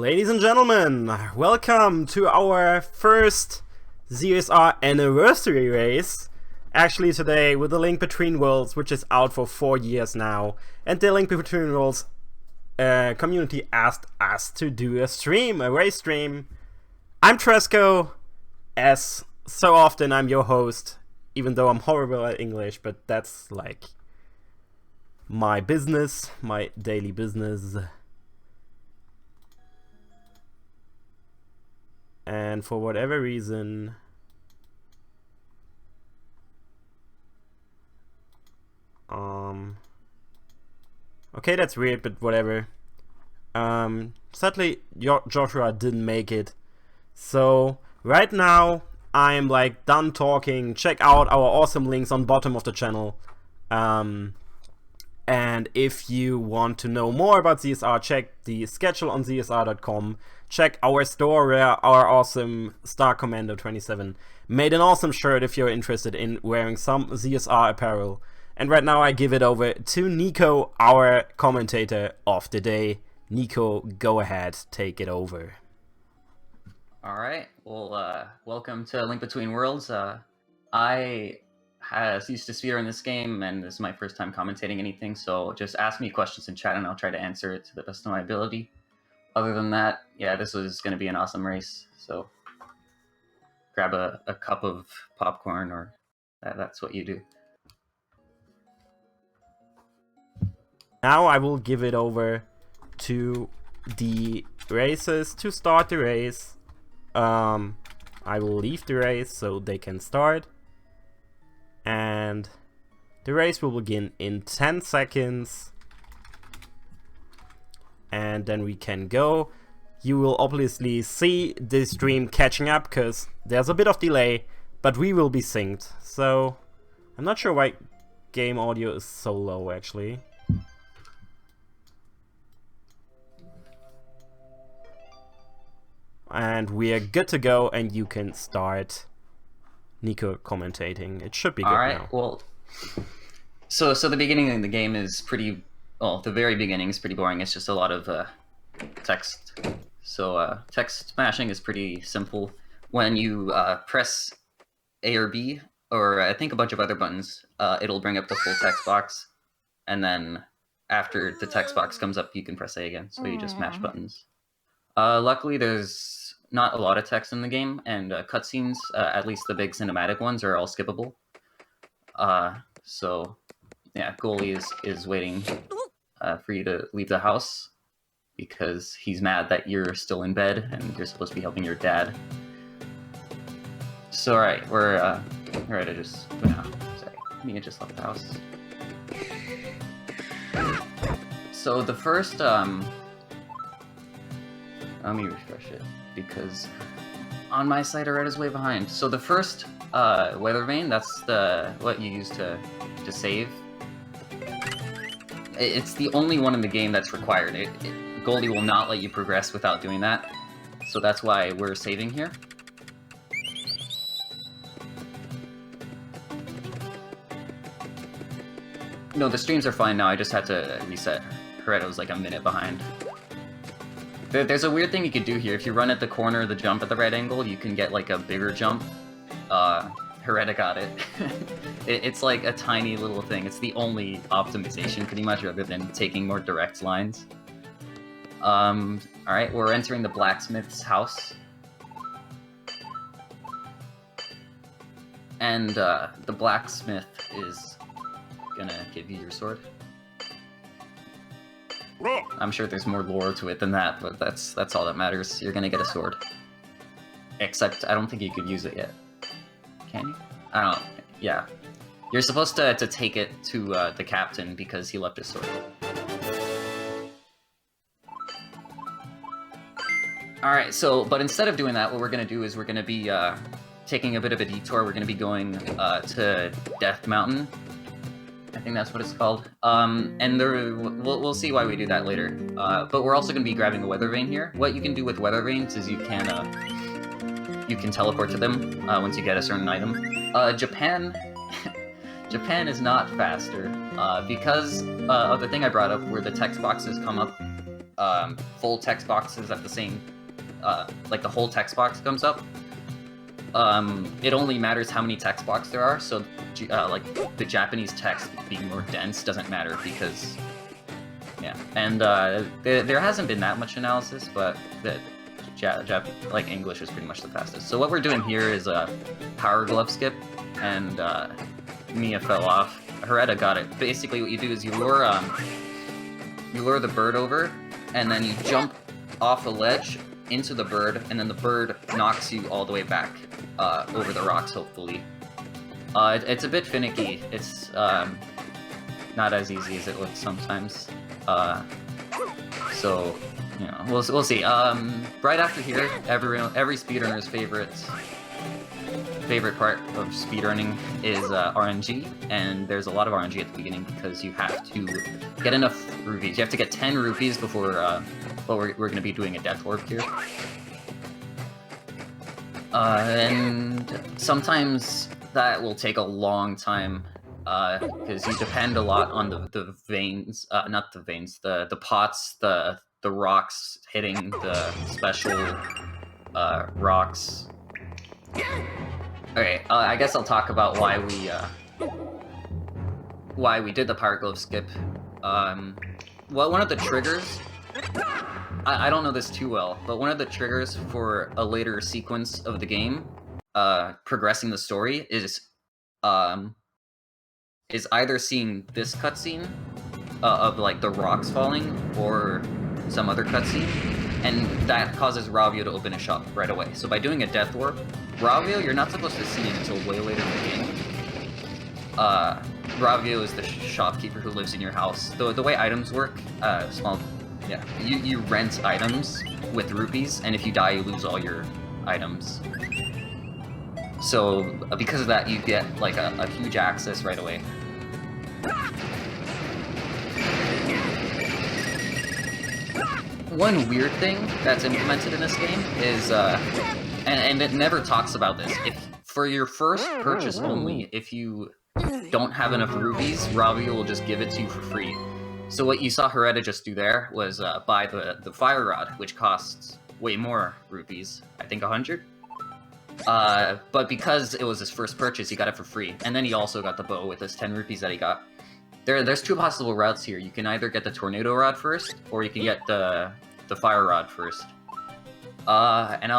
Ladies and gentlemen, welcome to our first ZSR anniversary race. Actually today with the Link Between Worlds, which is out for 4 years now. And the Link Between Worlds community asked us to do a race stream. I'm Tresco, as so often I'm your host, even though I'm horrible at English, but that's like my business, my daily business. And for whatever reason, okay, that's weird, but whatever. Sadly, Joshua didn't make it. So right now, I'm like done talking. Check out our awesome links on bottom of the channel. And if you want to know more about ZSR, check the schedule on ZSR.com. Check our store where our awesome Star Commando 27 made an awesome shirt if you're interested in wearing some ZSR apparel. And right now I give it over to Nico, our commentator of the day. Nico, go ahead, take it over. Alright, well, welcome to Link Between Worlds. I used to speedrun this game, and this is my first time commentating anything, so just ask me questions in chat and I'll try to answer it to the best of my ability. Other than that, yeah, this was going to be an awesome race, so grab a cup of popcorn, or that's what you do. Now I will give it over to the racers to start the race. I will leave the race so they can start. And the race will begin in 10 seconds. And then we can go. You will obviously see the stream catching up because there's a bit of delay, but we will be synced. So I'm not sure why game audio is so low actually. And we are good to go, and you can start Nico commentating. It should be good now. Alright, well, so the beginning of the game is pretty, well, the very beginning is pretty boring. It's just a lot of text. So text smashing is pretty simple. When you press A or B, or I think a bunch of other buttons, it'll bring up the full text box. And then after the text box comes up, you can press A again. So you just mash buttons. Luckily, there's not a lot of text in the game, and cutscenes, at least the big cinematic ones, are all skippable. So, yeah, goalie is waiting for you to leave the house because he's mad that you're still in bed and you're supposed to be helping your dad. So, alright, we're, alright, sorry, Mia just left the house. So the first, let me refresh it, because on my site I read is way behind. So the first weather vane, that's what you use to save. It's the only one in the game that's required. Goldie will not let you progress without doing that. So that's why we're saving here. No, the streams are fine now, I just had to reset. Correct, I was like a minute behind. There's a weird thing you could do here. If you run at the corner of the jump at the right angle, you can get like a bigger jump. Hereta got it. It's like a tiny little thing. It's the only optimization pretty much, other than taking more direct lines. Alright, we're entering the blacksmith's house. And the blacksmith is gonna give you your sword. I'm sure there's more lore to it than that, but that's all that matters. You're gonna get a sword. Except, I don't think you could use it yet. Can you? I don't know. Yeah. You're supposed to take it to the captain because he left his sword. Alright, so, but instead of doing that, what we're gonna do is we're gonna be taking a bit of a detour. We're gonna be going to Death Mountain. I think that's what it's called. And we'll see why we do that later. But we're also going to be grabbing a weather vane here. What you can do with weather vanes is you can teleport to them once you get a certain item. Japan is not faster because of the thing I brought up where the text boxes come up full text boxes at the same, like the whole text box comes up. It only matters how many text boxes there are, so like the Japanese text being more dense doesn't matter because, yeah. And there hasn't been that much analysis, but like English is pretty much the fastest. So what we're doing here is a power glove skip, and Mia fell off. Hereta got it. Basically, what you do is you lure the bird over, and then you jump off a ledge into the bird, and then the bird knocks you all the way back over the rocks, hopefully. It's a bit finicky. It's not as easy as it looks sometimes. So, you know, we'll see. Right after here, every speedrunner's favorite part of speedrunning is RNG, and there's a lot of RNG at the beginning because you have to get enough rupees. You have to get 10 rupees before, well, we're going to be doing a death orb here. And sometimes that will take a long time, because you depend a lot on the veins, not the veins, the pots, the rocks hitting the special rocks. Okay, I guess I'll talk about why we did the power glove skip. Well, one of the triggers, I don't know this too well, but one of the triggers for a later sequence of the game, progressing the story, is either seeing this cutscene of like the rocks falling, or some other cutscene, and that causes Ravio to open a shop right away. So by doing a death orb, Ravio, you're not supposed to see him until way later in the game. Ravio is the shopkeeper who lives in your house. The way items work, yeah, you rent items with rupees, and if you die, you lose all your items. So because of that, you get like a huge access right away. One weird thing that's implemented in this game is, and it never talks about this, if for your first purchase only, if you don't have enough rupees, Ravio will just give it to you for free. So what you saw Hereta just do there was buy the fire rod, which costs way more rupees, I think 100. But because it was his first purchase, he got it for free. And then he also got the bow with his 10 rupees that he got. There's two possible routes here. You can either get the tornado rod first, or you can get the fire rod first. And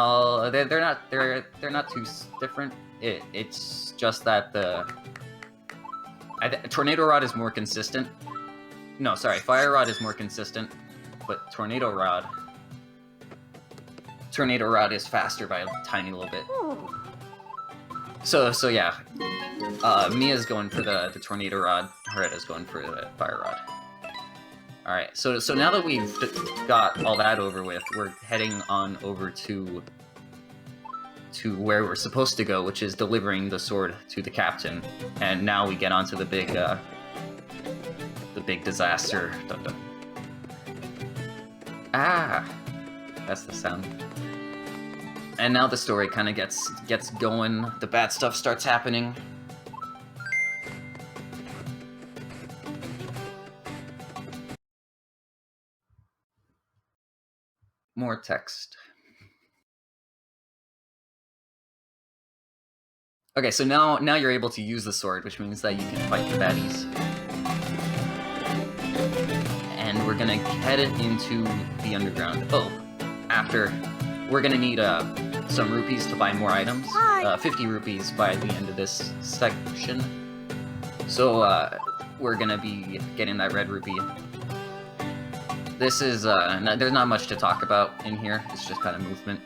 they're not too different. It's just that tornado rod is more consistent. No, sorry, fire rod is more consistent, but tornado rod is faster by a tiny little bit. So yeah, Mia's going for the tornado rod, Hereta's going for the fire rod. Alright, so now that we've got all that over with, we're heading on over to where we're supposed to go, which is delivering the sword to the captain. And now we get onto the big disaster. Dun, dun. Ah, that's the sound. And now the story kind of gets going. The bad stuff starts happening. More text. Okay, so now you're able to use the sword, which means that you can fight the baddies. And we're gonna head into the underground. Oh, after, we're gonna need some rupees to buy more items. 50 rupees by the end of this section. So we're gonna be getting that red rupee. This is, there's not much to talk about in here. It's just kind of movement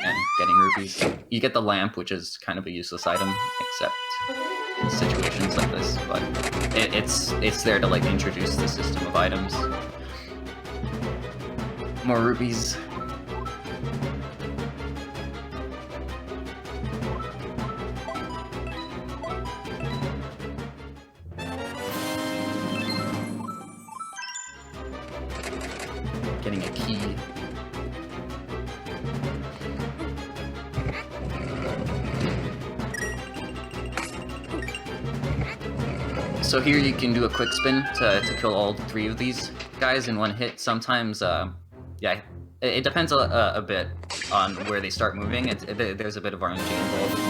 and getting rupees. You get the lamp, which is kind of a useless item, except in situations like this, but it's there to like introduce the system of items. More rupees. Getting a key. So here you can do a quick spin to kill all three of these guys in one hit. Sometimes yeah, it depends a bit on where they start moving. There's a bit of RNG involved.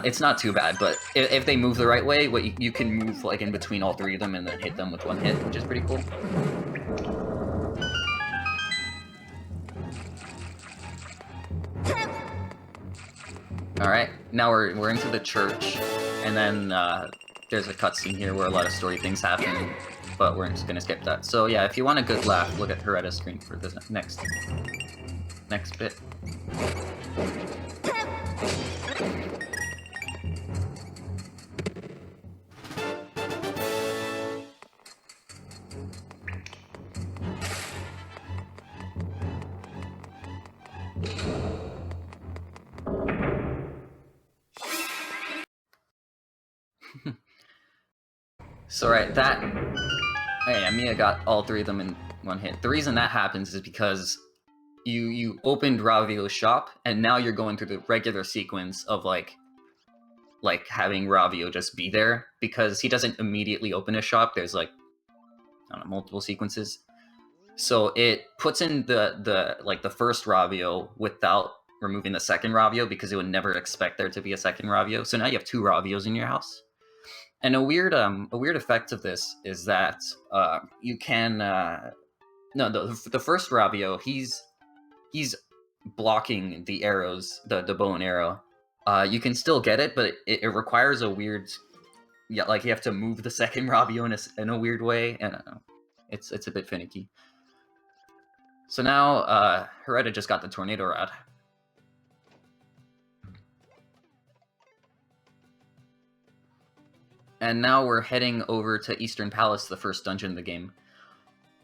It's not too bad, but if they move the right way, you can move like in between all three of them and then hit them with one hit, which is pretty cool. All right, now we're into the church, and then there's a cutscene here where a lot of story things happen, but we're just gonna skip that. So yeah, if you want a good laugh, look at Heretta's screen for the next bit. So right, hey, Mia got all three of them in one hit. The reason that happens is because you opened Ravio's shop, and now you're going through the regular sequence of like having Ravio just be there, because he doesn't immediately open a shop. There's like, I don't know, multiple sequences. So it puts in the first Ravio without removing the second Ravio, because it would never expect there to be a second Ravio. So now you have two Ravios in your house. And a weird effect of this is that you can the first Ravio, he's blocking the arrows, the bow and arrow. You can still get it, but it requires a weird, like you have to move the second Ravio in a weird way, and it's a bit finicky. So now Heretta just got the tornado rod. And now we're heading over to Eastern Palace, the first dungeon in the game.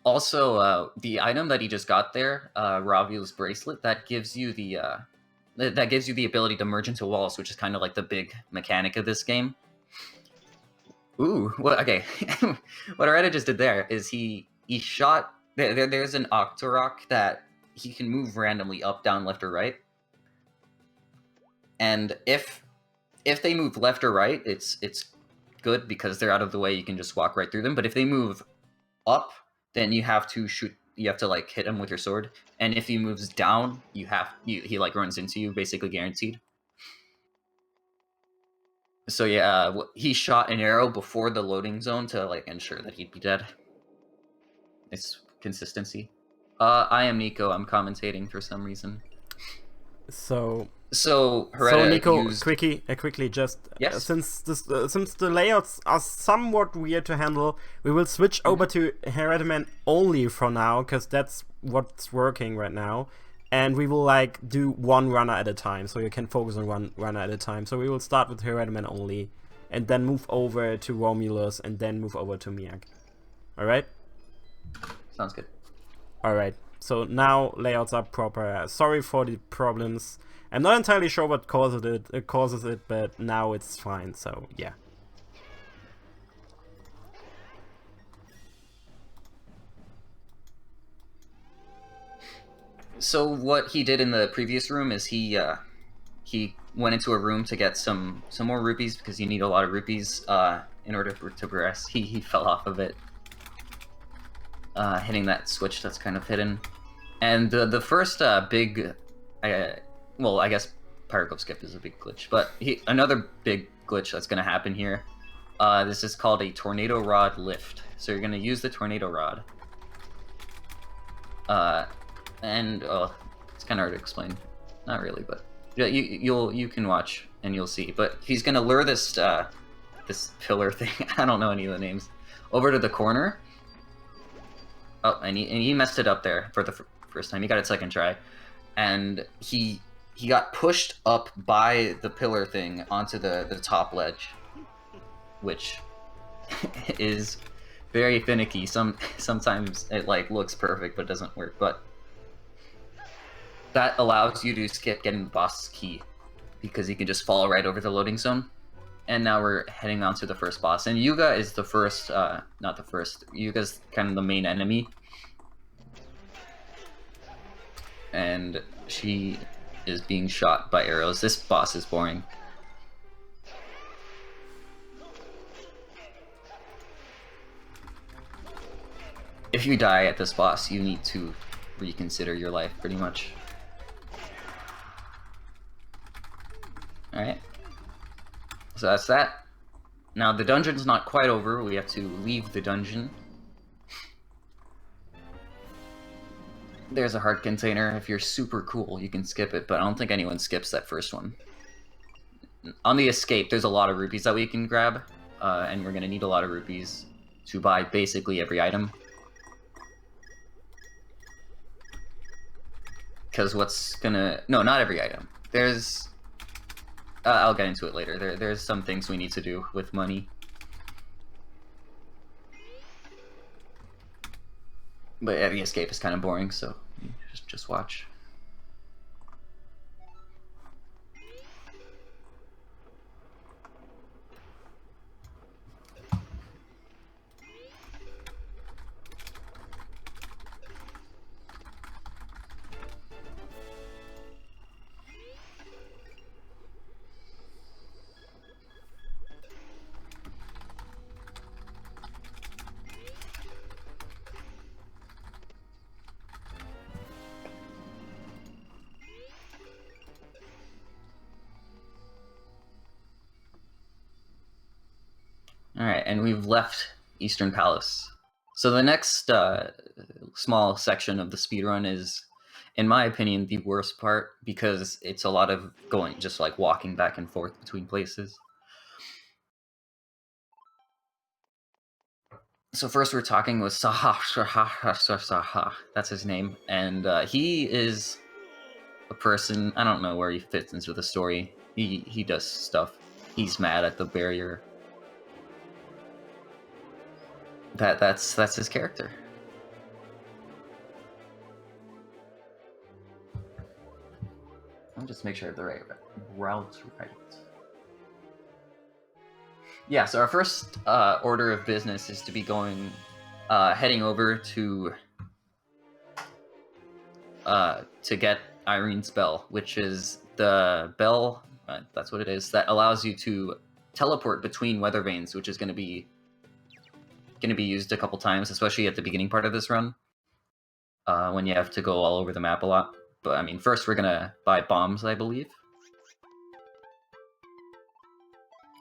Also, the item that he just got there, Ravio's bracelet, that gives you the ability to merge into walls, which is kind of like the big mechanic of this game. Ooh, well, okay. What Heretta just did there is he shot. There's an Octorok that he can move randomly up, down, left, or right. And if they move left or right, it's good because they're out of the way. You can just walk right through them. But if they move up, then you have to shoot. You have to like hit him with your sword. And if he moves down, he like runs into you, basically guaranteed. So yeah, he shot an arrow before the loading zone to like ensure that he'd be dead. It's consistency. I am Nico. I'm commentating for some reason. So Heretta Nico, used... quickly, just yes? Since the layouts are somewhat weird to handle, we will switch over to Heretta Man only for now, because that's what's working right now, and we will like do one runner at a time, so you can focus on one runner at a time. So we will start with Heretta Man only, and then move over to Romulus, and then move over to Miak. All right? Sounds good. All right. So now layouts are proper. Sorry for the problems. I'm not entirely sure what causes it, but now it's fine, so yeah. So what he did in the previous room is he went into a room to get some more rupees, because you need a lot of rupees in order to progress. He fell off of it, hitting that switch that's kind of hidden. And the first big... well, I guess Particle Skip is a big glitch, but another big glitch that's going to happen here. This is called a Tornado Rod Lift. So you're going to use the Tornado Rod. And it's kind of hard to explain. Not really, but yeah, you can watch and you'll see. But he's going to lure this this pillar thing, I don't know any of the names, over to the corner. Oh, and he messed it up there for the first time. He got it second try, and he got pushed up by the pillar thing onto the top ledge, which is very finicky. Sometimes it like looks perfect but doesn't work, but that allows you to skip getting the boss key, because you can just fall right over the loading zone. And now we're heading on to the first boss, and Yuga is the first, not the first, Yuga's kind of the main enemy. And she is being shot by arrows. This boss is boring. If you die at this boss, you need to reconsider your life, pretty much. Alright. So that's that. Now, the dungeon's not quite over. We have to leave the dungeon. There's a heart container. If you're super cool, you can skip it, but I don't think anyone skips that first one. On the escape, there's a lot of rupees that we can grab, and we're going to need a lot of rupees to buy basically every item. Because what's gonna... No, not every item. There's... I'll get into it later. There's some things we need to do with money. But yeah, the escape is kind of boring, so just watch. Alright, and we've left Eastern Palace. So the next small section of the speedrun is, in my opinion, the worst part, because it's a lot of going, just like walking back and forth between places. So first we're talking with Saha, that's his name, and he is a person, I don't know where he fits into the story. He does stuff. He's mad at the barrier. That's his character. I'll just make sure I have the right route right. Yeah, so our first order of business is to be going, heading over to get Irene's bell, which is the bell, that's what it is, that allows you to teleport between weather vanes, which is going to be used a couple times, especially at the beginning part of this run, when you have to go all over the map a lot. But I mean, first we're gonna buy bombs, I believe.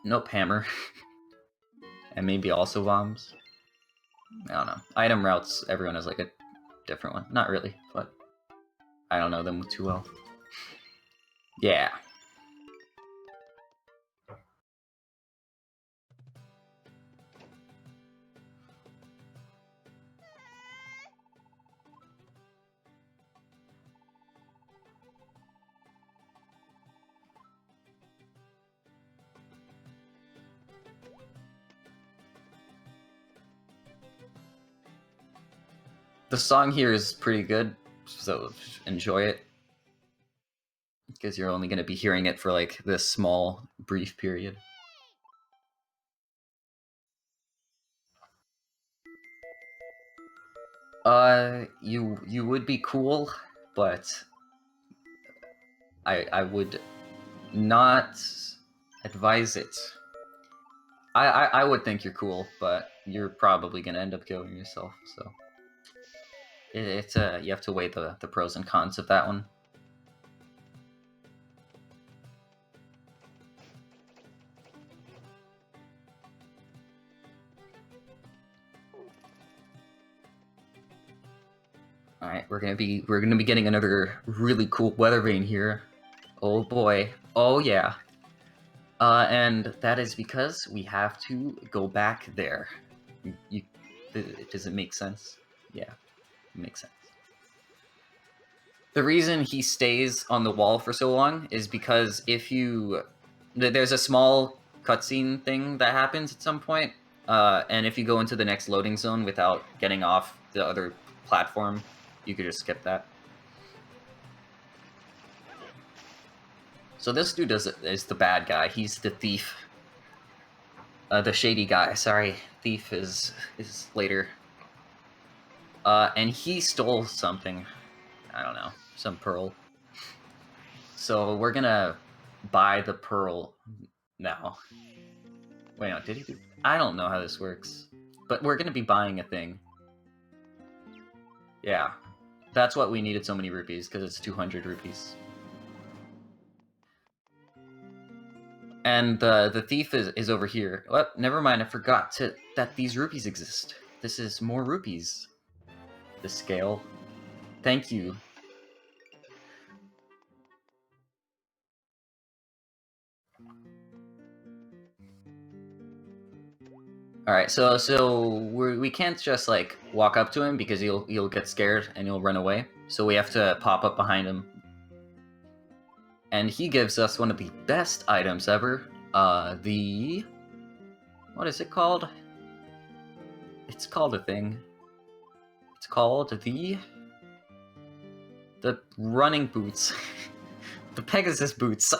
Nope, hammer. And maybe also bombs. I don't know. Item routes, everyone has like a different one. Not really, but I don't know them too well. Yeah. The song here is pretty good, so enjoy it. Because you're only going to be hearing it for like this small, brief period. You would be cool, but I would not advise it. I would think you're cool, but you're probably gonna end up killing yourself, so it's you have to weigh the pros and cons of that one. All right, we're gonna be getting another really cool weather vane here. Oh boy, oh yeah. And that is because we have to go back there. Does it make sense? Yeah, it makes sense. The reason he stays on the wall for so long is because if you... There's a small cutscene thing that happens at some point, and if you go into the next loading zone without getting off the other platform, you could just skip that. So this dude is the bad guy. He's the thief. The shady guy. Sorry, thief is later. And he stole something. I don't know, some pearl. So we're gonna buy the pearl now. Wait, no, did he do... I don't know how this works. But we're gonna be buying a thing. Yeah. That's what we needed so many rupees, because it's 200 rupees. And the thief is over here. Oh, never mind, I forgot that these rupees exist. This is more rupees. The scale. Thank you. Alright, so we can't just, like, walk up to him because he'll get scared and he'll run away. So we have to pop up behind him. And he gives us one of the best items ever. The... What is it called? It's called a thing. It's called the running boots. The Pegasus boots.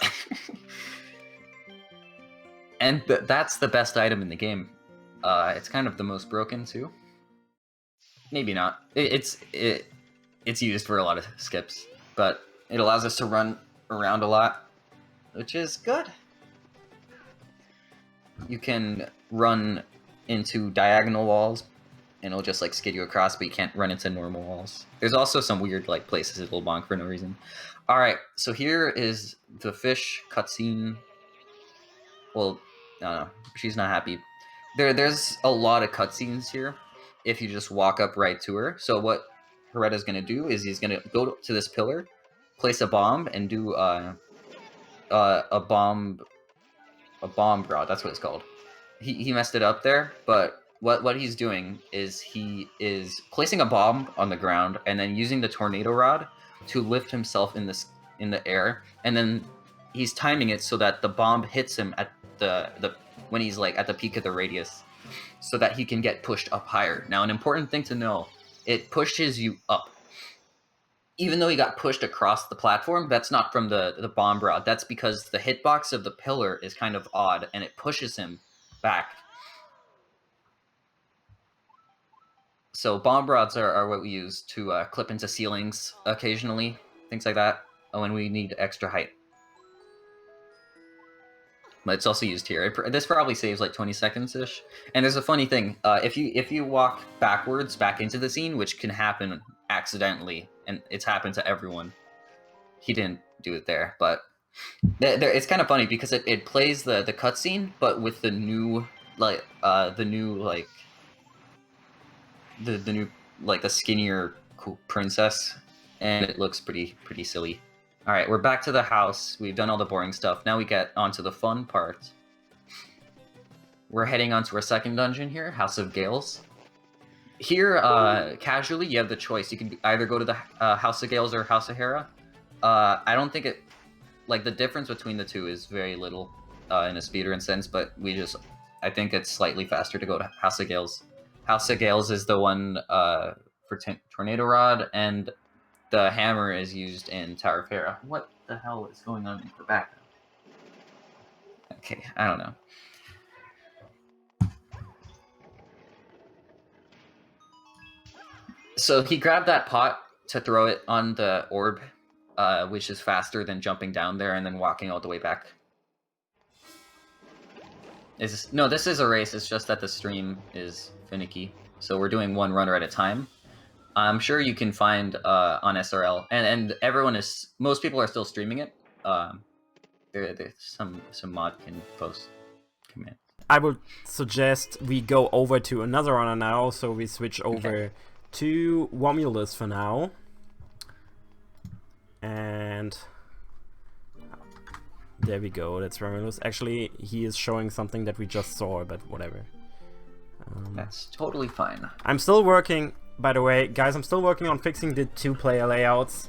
And that's the best item in the game. It's kind of the most broken too. Maybe not. It's used for a lot of skips, but it allows us to run around a lot, which is good. You can run into diagonal walls, and it'll just like skid you across, but you can't run into normal walls. There's also some weird like places it'll bonk for no reason. All right, so here is the fish cutscene. Well, no, she's not happy. There's a lot of cutscenes here if you just walk up right to her. So what Heretta's gonna do is he's gonna go to this pillar, place a bomb, and do a bomb rod. That's what it's called. He messed it up there, but what he's doing is he is placing a bomb on the ground and then using the tornado rod to lift himself in the air, and then he's timing it so that the bomb hits him at the when he's like at the peak of the radius, so that he can get pushed up higher. Now, an important thing to know, it pushes you up. Even though he got pushed across the platform, that's not from the bomb rod. That's because the hitbox of the pillar is kind of odd, and it pushes him back. So bomb rods are what we use to clip into ceilings occasionally, things like that, when we need extra height. But it's also used here. This probably saves like 20 seconds-ish. And there's a funny thing. If you walk backwards back into the scene, which can happen accidentally, and it's happened to everyone. He didn't do it there, but it's kind of funny because it plays the cutscene, but with the new the skinnier cool princess, and it looks pretty silly. All right, we're back to the house. We've done all the boring stuff. Now we get onto the fun part. We're heading onto our second dungeon here, House of Gales. Here, casually, you have the choice. You can either go to the House of Gales or House of Hera. I don't think it... Like, the difference between the two is very little in a speedrun sense, but I think it's slightly faster to go to House of Gales. House of Gales is the one for Tornado Rod, and the hammer is used in Tower of Hera. What the hell is going on in the background? Okay, I don't know. So he grabbed that pot to throw it on the orb, which is faster than jumping down there and then walking all the way back. No, this is a race. It's just that the stream is finicky. So we're doing one runner at a time. I'm sure you can find on SRL, and most people are still streaming it. There's some mod can post command. I would suggest we go over to another runner now, so we switch over to Romulus for now. And there we go, that's Romulus. Actually, he is showing something that we just saw, but whatever. That's totally fine. I'm still working, by the way, guys, I'm still working on fixing the two-player layouts.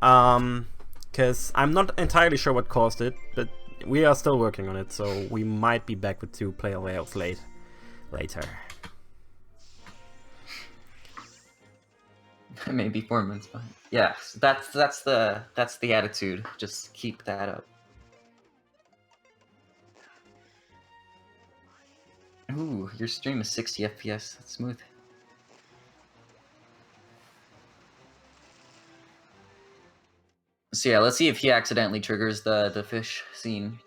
Because I'm not entirely sure what caused it, but we are still working on it, so we might be back with two-player layouts later. Maybe 4 months behind. Yeah, that's the attitude. Just keep that up. Ooh, your stream is 60 FPS. That's smooth. So yeah, let's see if he accidentally triggers the fish scene.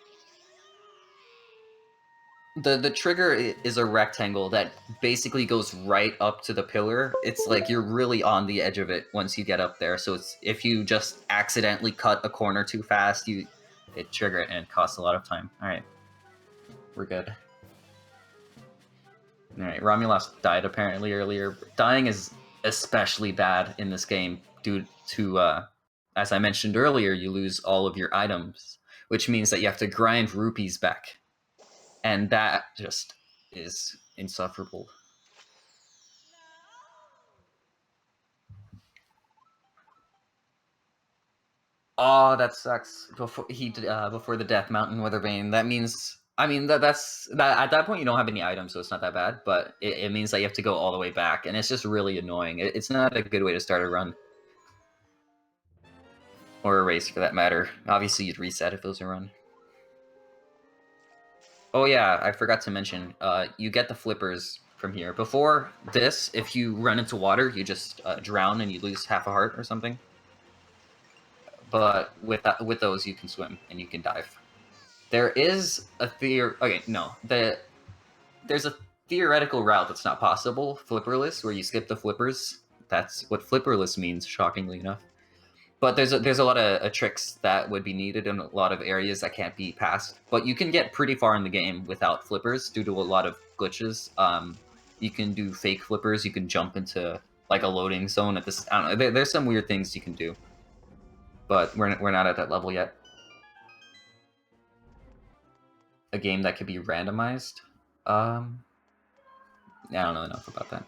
The trigger is a rectangle that basically goes right up to the pillar. It's like you're really on the edge of it once you get up there. So it's if you just accidentally cut a corner too fast, it trigger it and it costs a lot of time. All right, we're good. All right, Romulus died apparently earlier. Dying is especially bad in this game due to, as I mentioned earlier, you lose all of your items, which means that you have to grind rupees back, and that just is insufferable. Oh, that sucks. Before the Death Mountain Weathervane. That means that's at that point you don't have any items, so it's not that bad. But it means that you have to go all the way back, and it's just really annoying. It's not a good way to start a run or a race for that matter. Obviously, you'd reset if it was a run. Oh yeah, I forgot to mention. You get the flippers from here. Before this, if you run into water, you just drown and you lose half a heart or something. But with those, you can swim and you can dive. There is a Okay, no. There's a theoretical route that's not possible, flipperless, where you skip the flippers. That's what flipperless means, shockingly enough. But there's a lot of tricks that would be needed in a lot of areas that can't be passed. But you can get pretty far in the game without flippers due to a lot of glitches. You can do fake flippers. You can jump into like a loading zone at this. I don't know. There's some weird things you can do, but we're not at that level yet. A game that could be randomized. I don't know enough about that.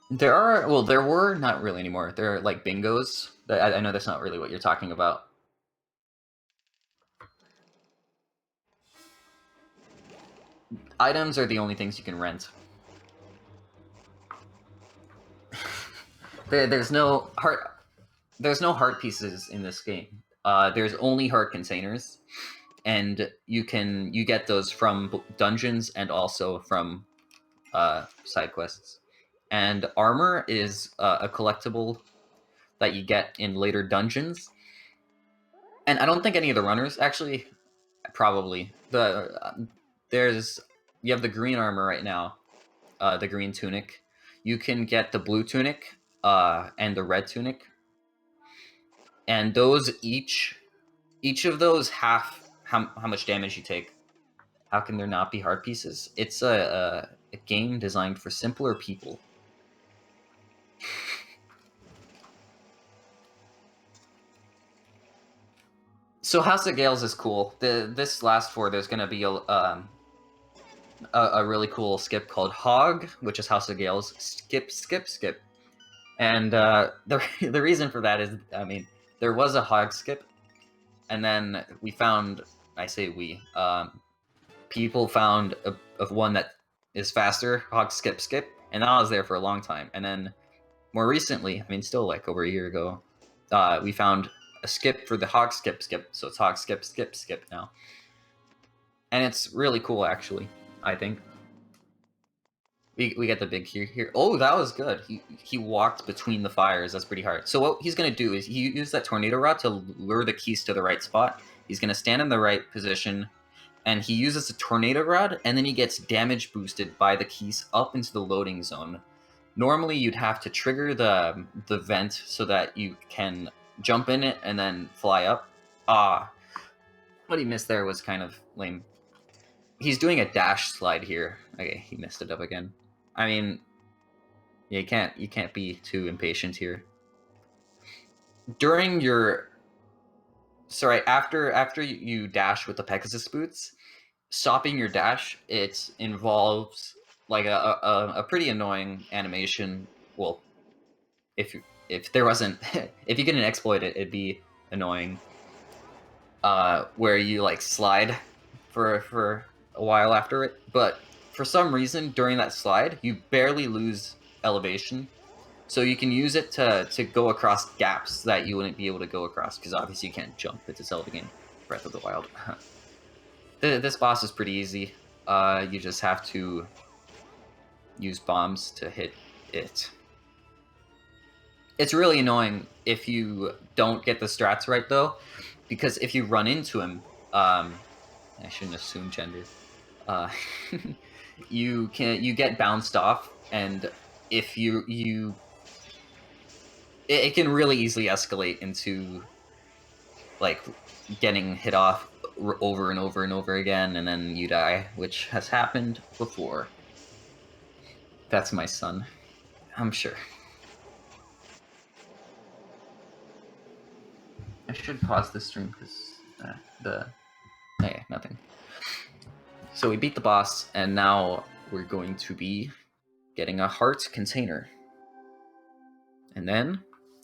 There were not really anymore. There are like bingos. I know that's not really what you're talking about. Items are the only things you can rent. There's no heart pieces in this game. There's only heart containers, and you get those from dungeons and also from side quests. And armor is a collectible that you get in later dungeons. And I don't think any of the runners actually, probably you have the green armor right now, the green tunic. You can get the blue tunic and the red tunic, and those each of those half how much damage you take. How can there not be heart pieces? It's a game designed for simpler people. So House of Gales is cool. This last four, there's going to be a really cool skip called Hog, which is House of Gales. Skip, skip, skip. And the reason for that is, I mean, there was a Hog skip, and then we found, I say we, people found a one that is faster, Hog skip, skip, and that was there for a long time. And then more recently, I mean, still like over a year ago, we found a skip for the Hog skip, skip. So it's Hog skip, skip, skip now. And it's really cool, actually, I think. We get the big here. Oh, that was good. He walked between the fires. That's pretty hard. So what he's going to do is he used that tornado rod to lure the keys to the right spot. He's going to stand in the right position, and he uses the tornado rod, and then he gets damage boosted by the keys up into the loading zone. Normally, you'd have to trigger the vent so that you can jump in it and then fly up. What he missed there was kind of lame. He's doing a dash slide here. Okay, he messed it up again. I mean, yeah, you can't be too impatient here. During your after you dash with the Pegasus boots, stopping your dash, it involves like a pretty annoying animation. Well, if there wasn't if you couldn't exploit it, it'd be annoying. Where you like slide for a while after it, but for some reason during that slide you barely lose elevation, so you can use it to go across gaps that you wouldn't be able to go across, because obviously you can't jump. It's a Zelda game, Breath of the Wild. This boss is pretty easy. You just have to use bombs to hit it. It's really annoying if you don't get the strats right, though, because if you run into him, I shouldn't assume gender. Uh, you get bounced off, and if it can really easily escalate into like getting hit off over and over and over again, and then you die, which has happened before. That's my son, I'm sure. I should pause the stream because hey, nothing. So we beat the boss, and now we're going to be getting a heart container. And then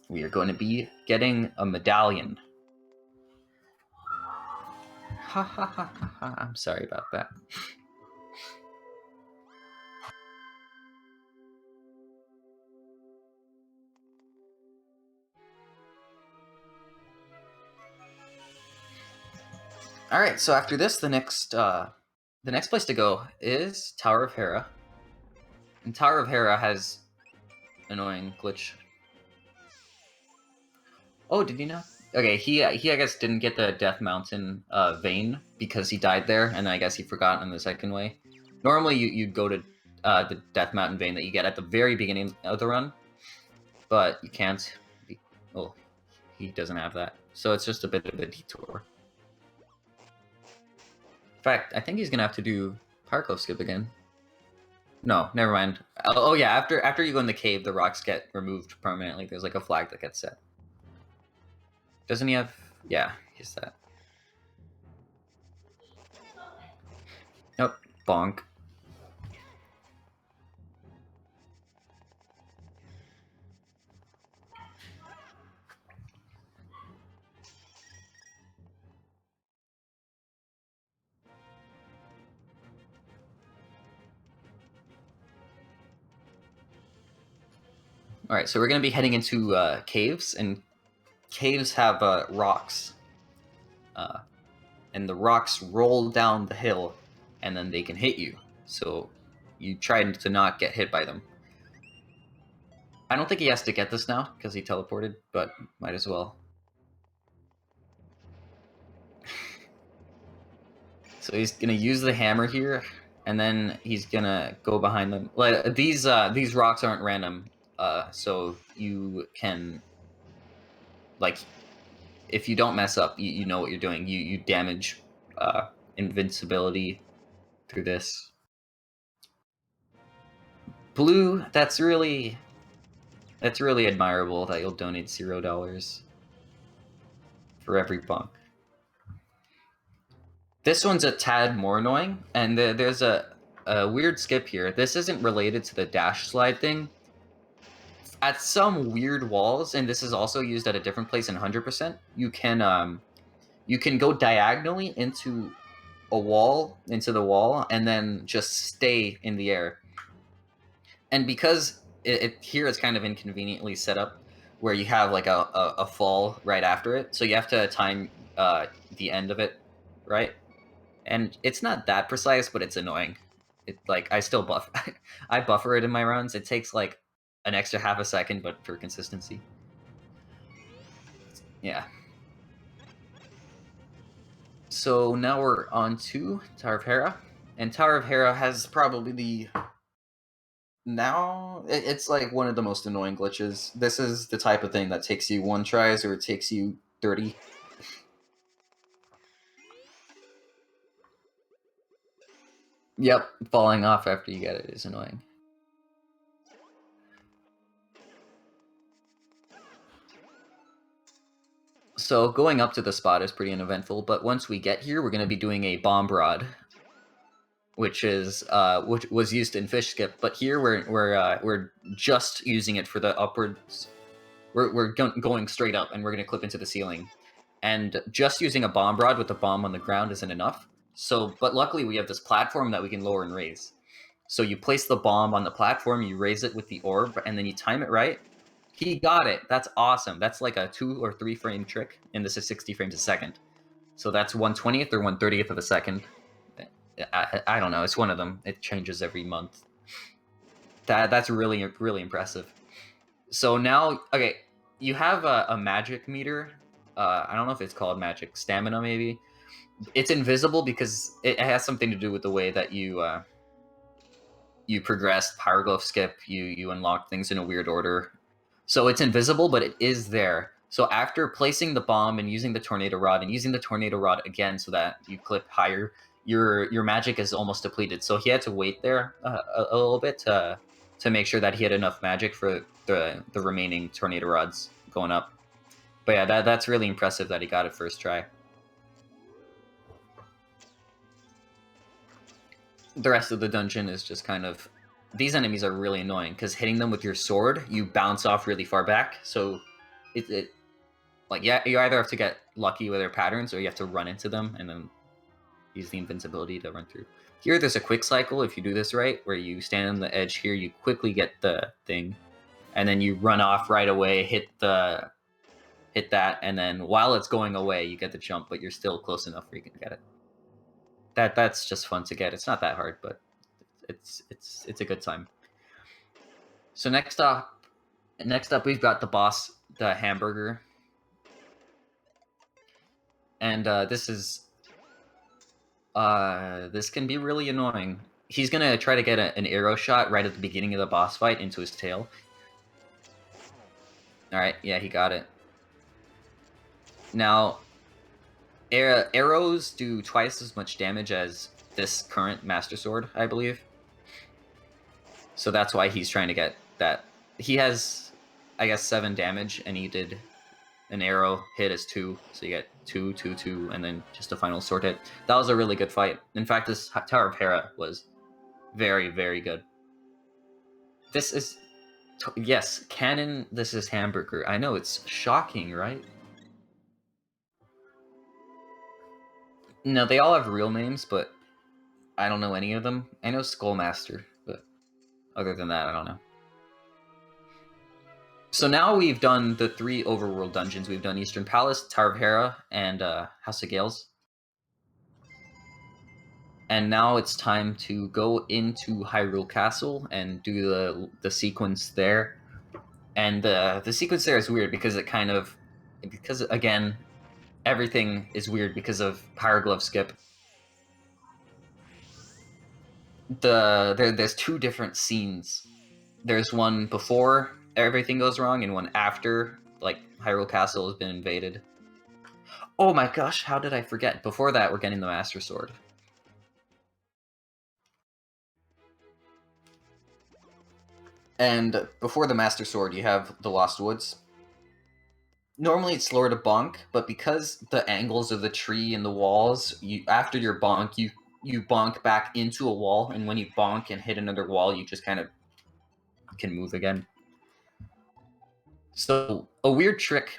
we are going to be getting a medallion. Ha ha ha ha ha. I'm sorry about that. Alright, so after this, the next place to go is Tower of Hera. And Tower of Hera has annoying glitch. Oh, did you not? Okay, he I guess didn't get the Death Mountain vein because he died there, and I guess he forgot in the second way. Normally you'd go to the Death Mountain vein that you get at the very beginning of the run, but you can't. Oh, he doesn't have that, so it's just a bit of a detour. In fact, I think he's gonna have to do parkour skip again. No, never mind. Oh yeah, after you go in the cave, the rocks get removed permanently. There's like a flag that gets set. Doesn't he have? Yeah, he's that. Nope, bonk. All right, so we're gonna be heading into caves, and caves have rocks, and the rocks roll down the hill, and then they can hit you. So you try to not get hit by them. I don't think he has to get this now because he teleported, but might as well. So he's gonna use the hammer here, and then he's gonna go behind them. Like these rocks aren't random, so you can, like, if you don't mess up, you know what you're doing. You damage invincibility through this. Blue, that's really admirable that you'll donate $0 for every bunk. This one's a tad more annoying, and there's a weird skip here. This isn't related to the dash slide thing. At some weird walls, and this is also used at a different place in 100%, you can go diagonally into the wall, and then just stay in the air. And because here it's kind of inconveniently set up, where you have like a fall right after it, so you have to time the end of it, right? And it's not that precise, but it's annoying. I still I buffer it in my runs. It takes like an extra half a second, but for consistency. Yeah. So now we're on to Tower of Hera, and Tower of Hera has probably it's like one of the most annoying glitches. This is the type of thing that takes you 1 tries, or it takes you 30. Yep, falling off after you get it is annoying. So going up to the spot is pretty uneventful, but once we get here, we're going to be doing a bomb rod, which was used in fish skip, but here we're just using it for the upwards. We're going straight up, and we're going to clip into the ceiling, and just using a bomb rod with the bomb on the ground isn't enough. So, but luckily we have this platform that we can lower and raise. So you place the bomb on the platform, you raise it with the orb, and then you time it right. He got it. That's awesome. That's like a 2 or 3 frame trick, and this is 60 frames a second. So that's 1/20th or 1/30th of a second. I don't know. It's one of them. It changes every month. That's really, really impressive. So now, okay, you have a magic meter. I don't know if it's called magic stamina, maybe. It's invisible because it has something to do with the way that you progress Pyroglyph skip. You unlock things in a weird order, so it's invisible, but it is there. So after placing the bomb and using the tornado rod and using the tornado rod again, so that you clip higher, your magic is almost depleted. So he had to wait there a little bit to make sure that he had enough magic for the remaining tornado rods going up. But yeah, that's really impressive that he got it first try. The rest of the dungeon is just kind of... These enemies are really annoying, because hitting them with your sword, you bounce off really far back, so like, yeah, you either have to get lucky with their patterns, or you have to run into them, and then use the invincibility to run through. Here, there's a quick cycle, if you do this right, where you stand on the edge here, you quickly get the thing, and then you run off right away, hit that, and then while it's going away, you get the jump, but you're still close enough where you can get it. That's just fun to get. It's not that hard, but it's a good time. So next up we've got the boss, the hamburger, and this can be really annoying. He's gonna try to get an arrow shot right at the beginning of the boss fight into his tail. All right, yeah, he got it. Now, arrows do twice as much damage as this current Master Sword, I believe. So that's why he's trying to get that. He has, I guess, 7 damage, and he did an arrow hit as 2, so you get 2, 2, 2, and then just a final sword hit. That was a really good fight. In fact, this Tower of Hera was very, very good. This is... Yes, canon, this is hamburger. I know, it's shocking, right? No, they all have real names, but I don't know any of them. I know Skullmaster, but other than that, I don't know. So now we've done the 3 overworld dungeons. We've done Eastern Palace, Tower of Hera, and House of Gales. And now it's time to go into Hyrule Castle and do the sequence there. And the sequence there is weird because again, everything is weird because of Pyroglyph skip. There's 2 different scenes. There's one before everything goes wrong and one after, like, Hyrule Castle has been invaded. Oh my gosh, how did I forget? Before that, we're getting the Master Sword. And before the Master Sword, you have the Lost Woods. Normally it's slower to bonk, but because the angles of the tree and the walls, after your bonk, you bonk back into a wall, and when you bonk and hit another wall, you just kind of can move again. So a weird trick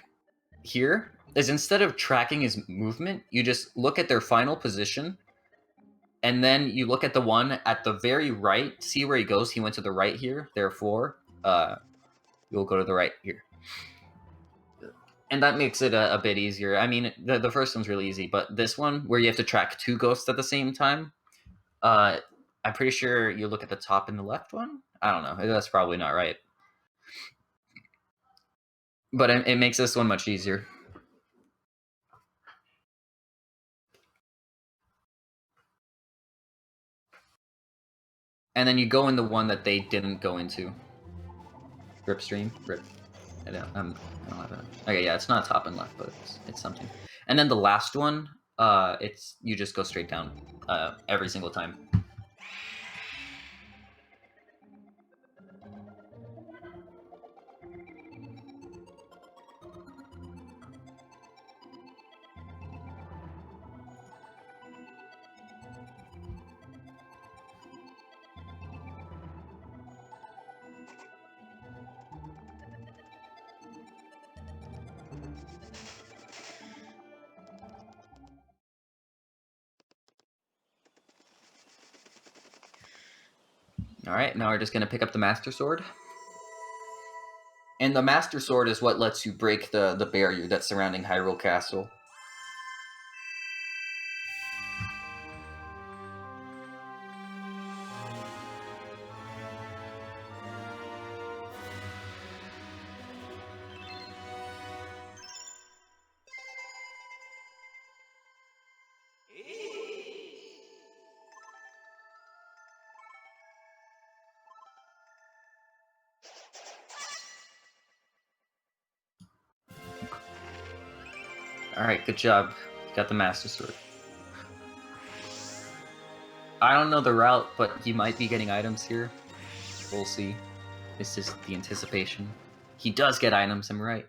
here is instead of tracking his movement, you just look at their final position, and then you look at the one at the very right, see where he goes. He went to the right here, therefore, you'll go to the right here. And that makes it a bit easier. I mean, the first one's really easy, but this one, where you have to track 2 ghosts at the same time, I'm pretty sure you look at the top and the left one? I don't know. That's probably not right. But it makes this one much easier. And then you go in the one that they didn't go into. Rip stream? Rip. I don't have it. Okay, yeah, it's not top and left, but it's something. And then the last one, you just go straight down every single time. Alright, now we're just going to pick up the Master Sword. And the Master Sword is what lets you break the barrier that's surrounding Hyrule Castle. Alright, good job. You got the Master Sword. I don't know the route, but he might be getting items here. We'll see. It's just the anticipation. He does get items, I'm right.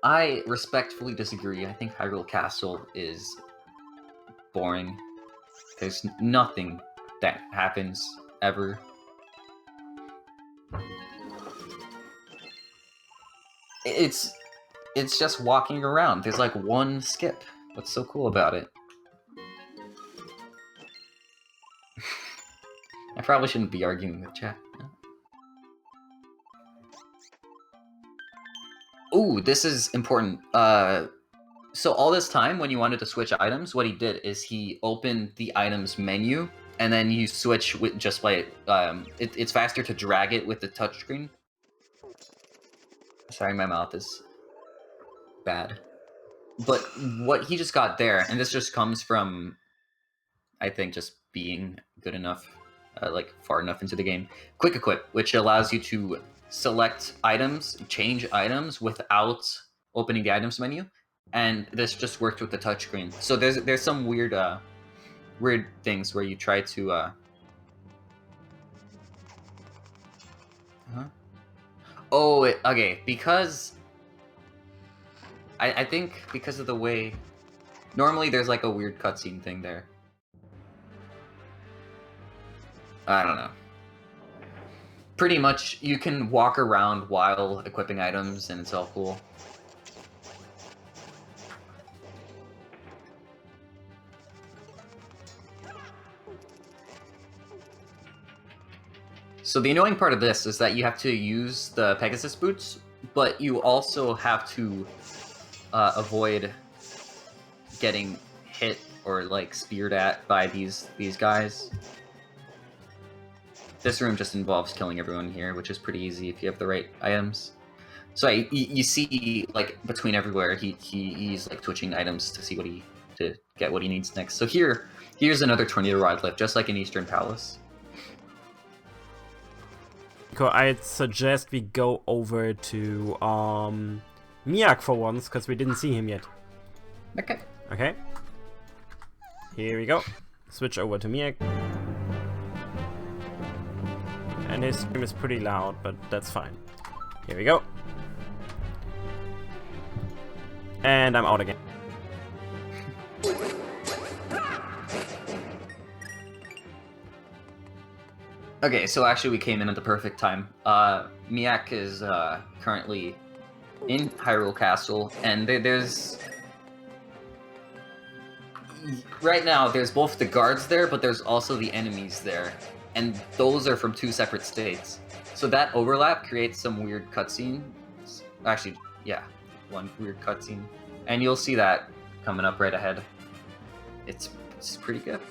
I respectfully disagree. I think Hyrule Castle is boring. There's nothing that happens ever. It's just walking around. There's like one skip. What's so cool about it? I probably shouldn't be arguing with chat. Ooh, this is important. So all this time, when you wanted to switch items, what he did is he opened the items menu, and then you switch with just by it's faster to drag it with the touchscreen. Sorry, my mouth is bad. But what he just got there, and this just comes from, I think, just being good enough, like far enough into the game. Quick Equip, which allows you to select items, change items without opening the items menu, and this just worked with the touchscreen. So there's some weird weird things where you try to Oh, okay, because I think because of the way normally there's like a weird cutscene thing there. I don't know. Pretty much, you can walk around while equipping items, and it's all cool. So the annoying part of this is that you have to use the Pegasus boots, but you also have to avoid getting hit or like speared at by these guys. This room just involves killing everyone here, which is pretty easy if you have the right items. So you see, like, between everywhere, he's like twitching items to see to get what he needs next. So here's another tornado rod lift, just like in Eastern Palace. Cool. I'd suggest we go over to Miak for once, because we didn't see him yet. Okay. Okay. Here we go. Switch over to Miak. And his stream is pretty loud, but that's fine. Here we go. And I'm out again. Okay, so actually we came in at the perfect time. Miak is currently in Hyrule Castle, and there's... Right now, there's both the guards there, but there's also the enemies there. And those are from two separate states. So that overlap creates some weird cutscene. Actually, yeah, one weird cutscene. And you'll see that coming up right ahead. It's pretty good.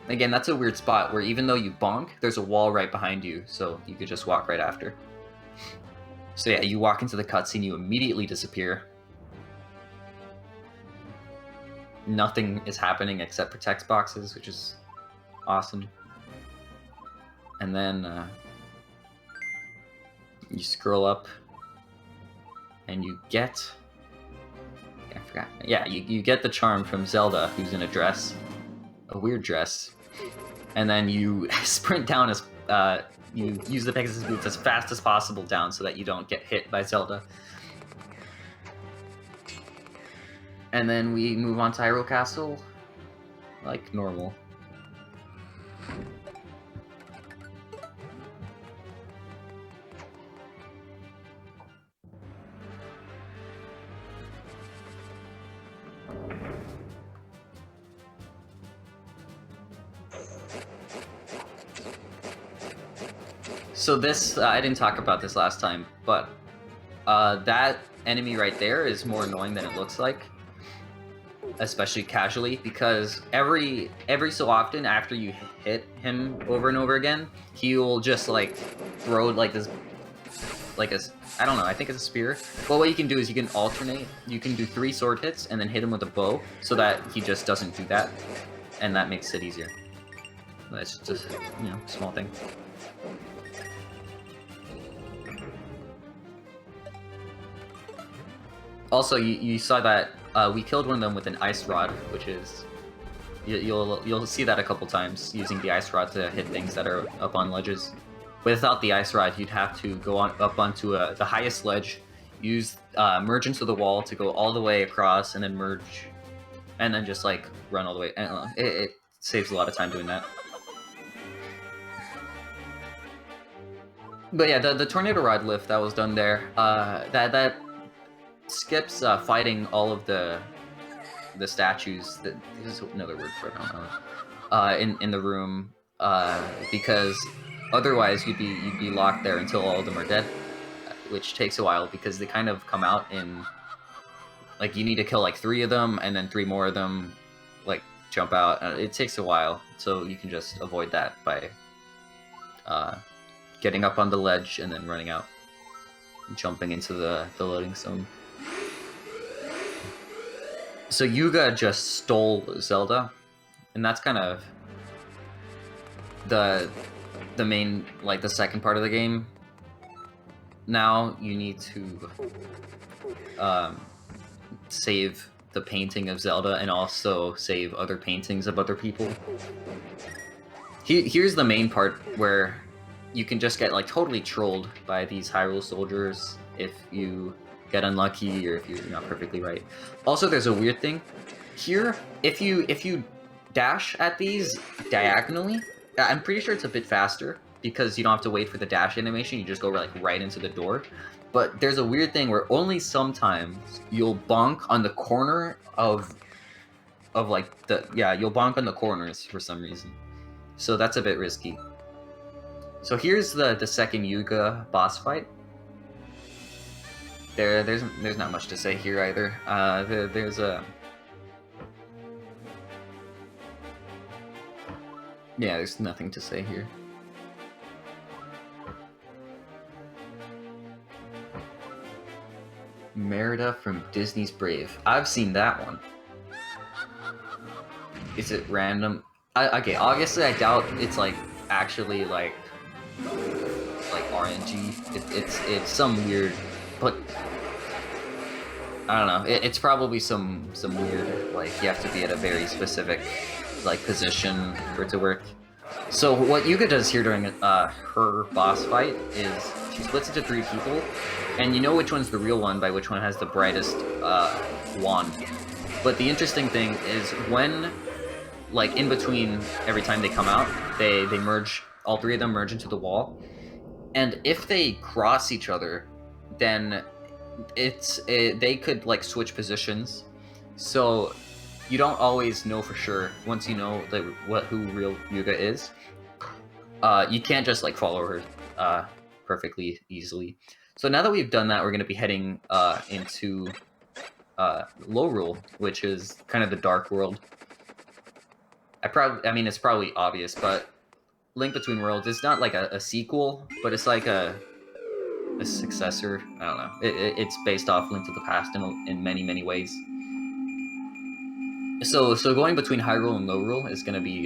Again, that's a weird spot where even though you bonk, there's a wall right behind you, so you could just walk right after. So yeah, you walk into the cutscene, you immediately disappear. Nothing is happening except for text boxes, which is awesome. And then you scroll up and you get... I forgot. Yeah, you get the charm from Zelda, who's in a dress. A weird dress. And then you sprint down as... you use the Pegasus boots as fast as possible down so that you don't get hit by Zelda. And then we move on to Hyrule Castle, like normal. So this, I didn't talk about this last time, but that enemy right there is more annoying than it looks like. Especially casually, because every so often after you hit him over and over again, he will just like throw like this, like a, I don't know, I think it's a spear. But what you can do is you can alternate. You can do 3 sword hits and then hit him with a bow, so that he just doesn't do that, and that makes it easier. That's just, you know, small thing. Also, you saw that we killed one of them with an ice rod, which is you'll see that a couple times using the ice rod to hit things that are up on ledges. Without the ice rod, you'd have to go up onto the highest ledge, use merge into the wall to go all the way across, and then merge, and then just like run all the way. It saves a lot of time doing that. But yeah, the tornado rod lift that was done there, that skips fighting all of the statues. There's another word for it, I don't know. In the room, because otherwise you'd be locked there until all of them are dead, which takes a while because they kind of come out in like you need to kill like 3 of them and then 3 more of them like jump out. It takes a while, so you can just avoid that by getting up on the ledge and then running out and jumping into the loading zone. So Yuga just stole Zelda, and that's kind of the main, like the second part of the game. Now you need to save the painting of Zelda and also save other paintings of other people. Here's the main part where you can just get like totally trolled by these Hyrule soldiers if you get unlucky or if you're not perfectly right. Also, there's a weird thing here. If you dash at these diagonally, I'm pretty sure it's a bit faster because you don't have to wait for the dash animation. You just go like right into the door. But there's a weird thing where only sometimes you'll bonk on the corner of like you'll bonk on the corners for some reason. So that's a bit risky. So here's the second Yuga boss fight. There's not much to say here either. There's nothing to say here. Merida from Disney's Brave. I've seen that one. Is it random? Okay, obviously I doubt it's like actually like RNG. It's some weird, but I don't know. It's probably some weird, like you have to be at a very specific like position for it to work. So what Yuga does here during her boss fight is she splits into 3 people, and you know which one's the real one by which one has the brightest wand. But the interesting thing is when, like in between every time they come out, they merge, all 3 of them merge into the wall, and if they cross each other, then they could like switch positions. So you don't always know for sure once you know who real Yuga is. You can't just like follow her perfectly easily. So now that we've done that, we're going to be heading into Lorule, which is kind of the dark world. I mean, it's probably obvious, but Link Between Worlds is not like a sequel, but it's like a successor. I don't know. It's based off Link to the Past in many ways. So going between Hyrule and Lorule is going to be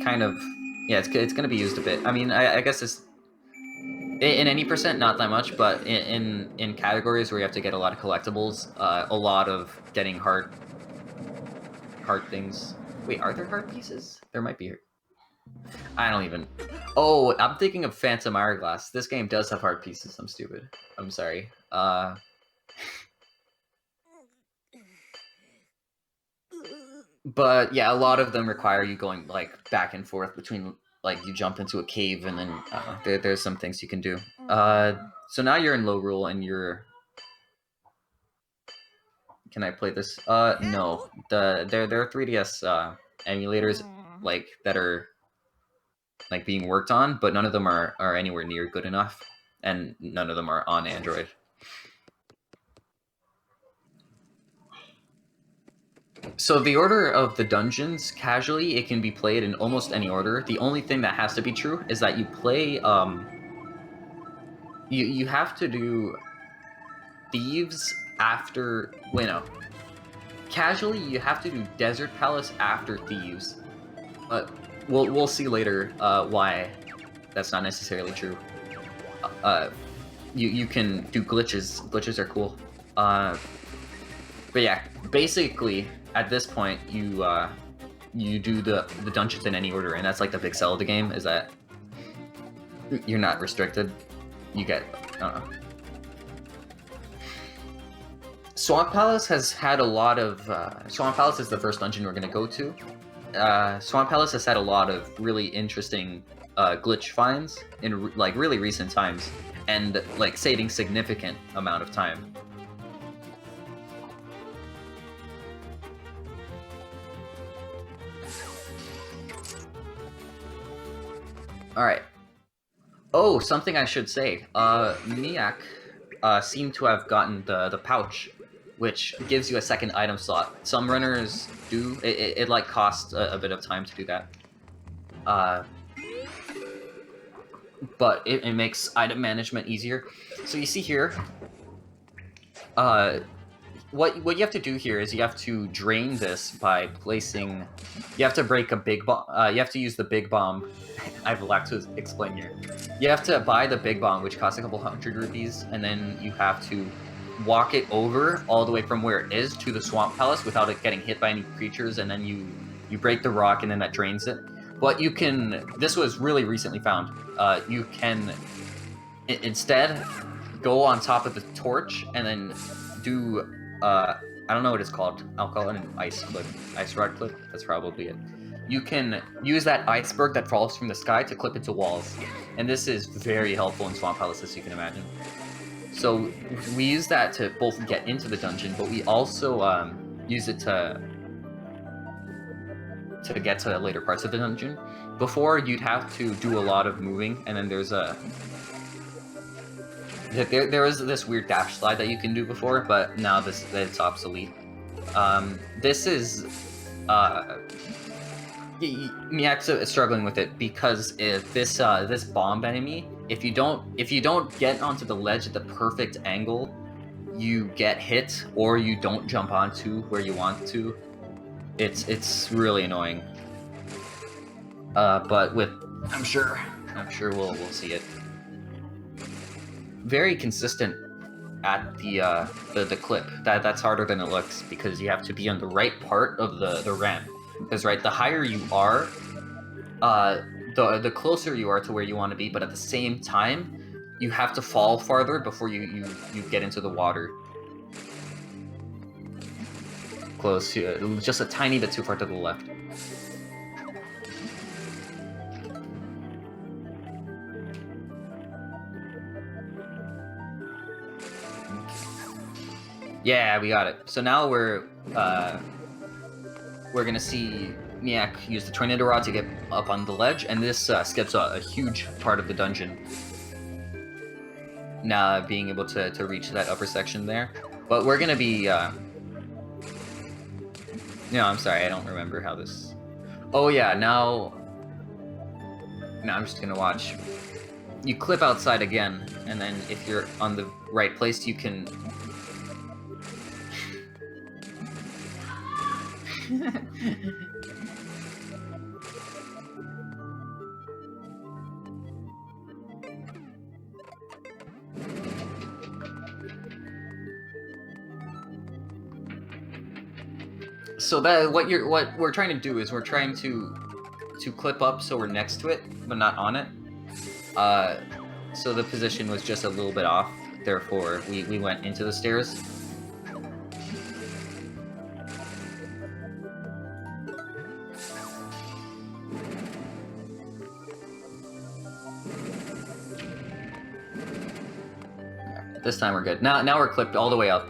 kind of, yeah, it's going to be used a bit. I mean, I guess it's in any percent not that much, but in categories where you have to get a lot of collectibles, a lot of getting hard things. Wait, are there hard pieces? There might be. I don't even. Oh, I'm thinking of Phantom Hourglass. This game does have hard pieces. I'm stupid. I'm sorry. But yeah, a lot of them require you going like back and forth between, like you jump into a cave and then there's some things you can do. So now you're in Lorule and you're. Can I play this? No. There are 3DS emulators like that are like being worked on, but none of them are anywhere near good enough, and none of them are on Android. So the order of the dungeons, casually, it can be played in almost any order. The only thing that has to be true is that you play, you have to do Thieves after, wait, no. Casually, you have to do Desert Palace after Thieves. We'll see later why that's not necessarily true. you can do glitches. Glitches are cool. But yeah, basically at this point you do the dungeons in any order, and that's like the big sell of the game, is that you're not restricted. You get, I don't know. Swamp Palace has had a lot of... Swamp Palace is the first dungeon we're going to go to. Swamp Palace has had a lot of really interesting glitch finds in like really recent times, and like saving significant amount of time. Alright. Oh, something I should say. Miak seemed to have gotten the pouch, which gives you a second item slot. Some runners do. It like costs a bit of time to do that. But it makes item management easier. So you see here, what you have to do here is you have to drain this by placing... You have to break a big bomb. You have to use the big bomb. I have a lot to explain here. You have to buy the big bomb, which costs a couple 100 rupees, and then you have to walk it over all the way from where it is to the Swamp Palace without it getting hit by any creatures, and then you break the rock, and then that drains it. But you can... This was really recently found. You can instead go on top of the torch and then do... I don't know what it's called. I'll call it an ice clip. Ice rod clip? That's probably it. You can use that iceberg that falls from the sky to clip into walls. And this is very helpful in Swamp Palace, as you can imagine. So we use that to both get into the dungeon, but we also use it to get to later parts of the dungeon. Before, you'd have to do a lot of moving, and then there's a... There was this weird dash slide that you can do before, but now it's obsolete. This is... Miak's struggling with it because if this bomb enemy, if you don't get onto the ledge at the perfect angle, you get hit, or you don't jump onto where you want to. It's really annoying. But with I'm sure we'll see it. Very consistent at the clip. That's harder than it looks, because you have to be on the right part of the ramp. Because the higher you are, the closer you are to where you want to be, but at the same time, you have to fall farther before you get into the water. Close to just a tiny bit too far to the left. Yeah, we got it. So now we're gonna see Miak use the tornado rod to get up on the ledge, and this skips a huge part of the dungeon. Now being able to reach that upper section there. But we're gonna be... No, I'm sorry, I don't remember how this... Oh yeah, now I'm just gonna watch. You clip outside again, and then if you're on the right place, you can... So that what we're trying to do is we're trying to clip up so we're next to it, but not on it. So the position was just a little bit off, therefore we went into the stairs. This time we're good. Now we're clipped all the way up.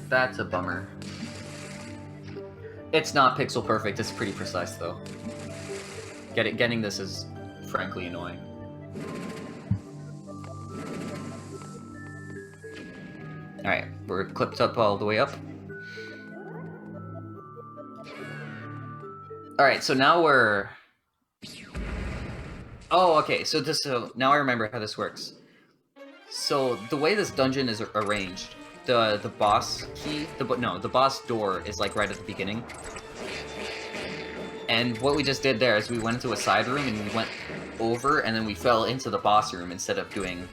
That's a bummer. It's not pixel perfect, it's pretty precise though. Getting this is frankly annoying. Alright, we're clipped up all the way up. Alright, so now we're... Oh, okay, so now I remember how this works. So the way this dungeon is arranged, the boss key, the boss door is like right at the beginning. And what we just did there is we went into a side room and we went over, and then we fell into the boss room instead of doing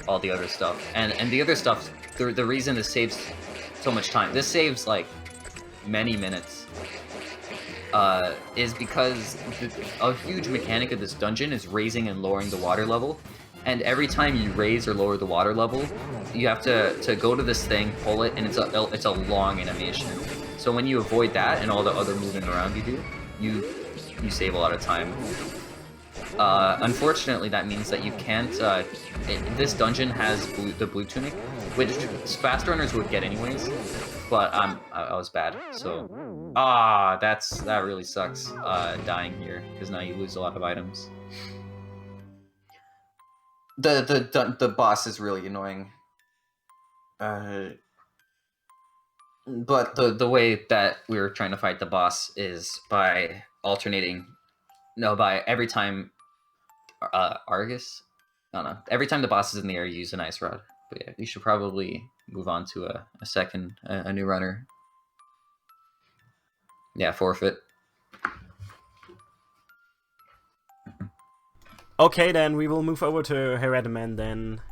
all the other stuff. And the other stuff, the reason this saves so much time, this saves like many minutes, is because a huge mechanic of this dungeon is raising and lowering the water level. And every time you raise or lower the water level, you have to go to this thing, pull it, and it's a long animation. So when you avoid that and all the other moving around you do, you save a lot of time. Unfortunately, that means that you can't. This dungeon has the blue tunic, which fast runners would get anyways. But I was bad, so that really sucks. Dying here, because now you lose a lot of items. The boss is really annoying. But the way that we were trying to fight the boss is by alternating. No, by every time Argus? I don't know. Every time the boss is in the air, you use an ice rod. But yeah, you should probably move on to a new runner. Yeah, forfeit. Okay, then we will move over to Herediman, then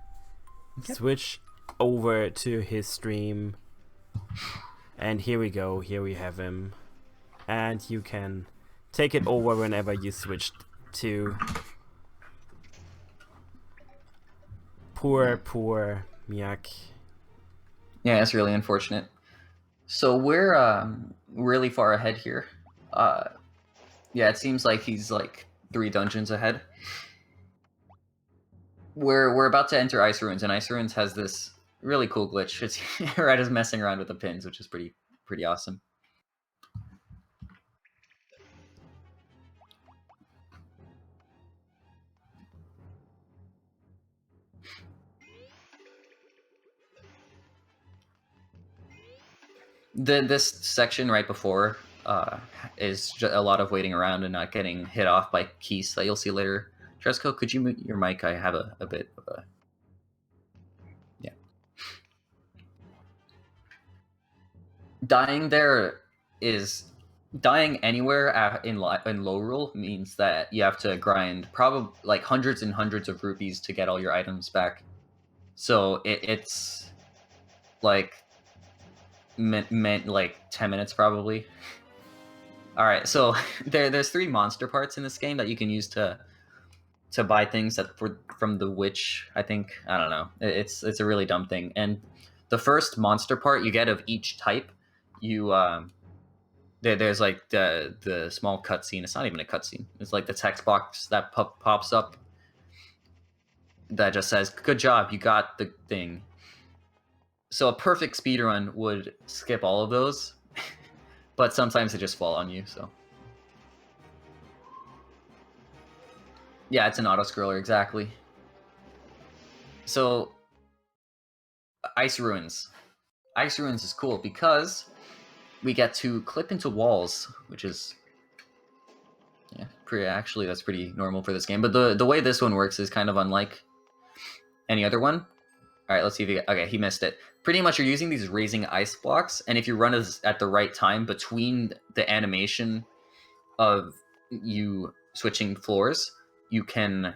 switch over to his stream. And here we go, here we have him. And you can take it over whenever you switched to... Poor Miak. Yeah, it's really unfortunate. So we're really far ahead here. Yeah, it seems like he's like 3 dungeons ahead. We're about to enter Ice Ruins, and Ice Ruins has this really cool glitch. It's right as messing around with the pins, which is pretty awesome. This section right before is a lot of waiting around and not getting hit off by keys that you'll see later. Tresco, could you mute your mic? I have a bit of a... Yeah. Dying there is... Dying anywhere in low rule means that you have to grind probably like hundreds and hundreds of rupees to get all your items back. So it's like like 10 minutes probably. All right, so there's 3 monster parts in this game that you can use to buy things from the witch. I think, I don't know. It's a really dumb thing. And the first monster part you get of each type, you there's like the small cutscene. It's not even a cutscene. It's like the text box that pops up that just says, "Good job, you got the thing." So a perfect speedrun would skip all of those, but sometimes they just fall on you, so. Yeah, it's an auto-scroller, exactly. So, Ice Ruins. Ice Ruins is cool because we get to clip into walls, which is... Yeah, actually that's pretty normal for this game. But the way this one works is kind of unlike any other one. Alright, let's see if okay, he missed it. Pretty much you're using these raising ice blocks, and if you run at the right time between the animation of you switching floors, you can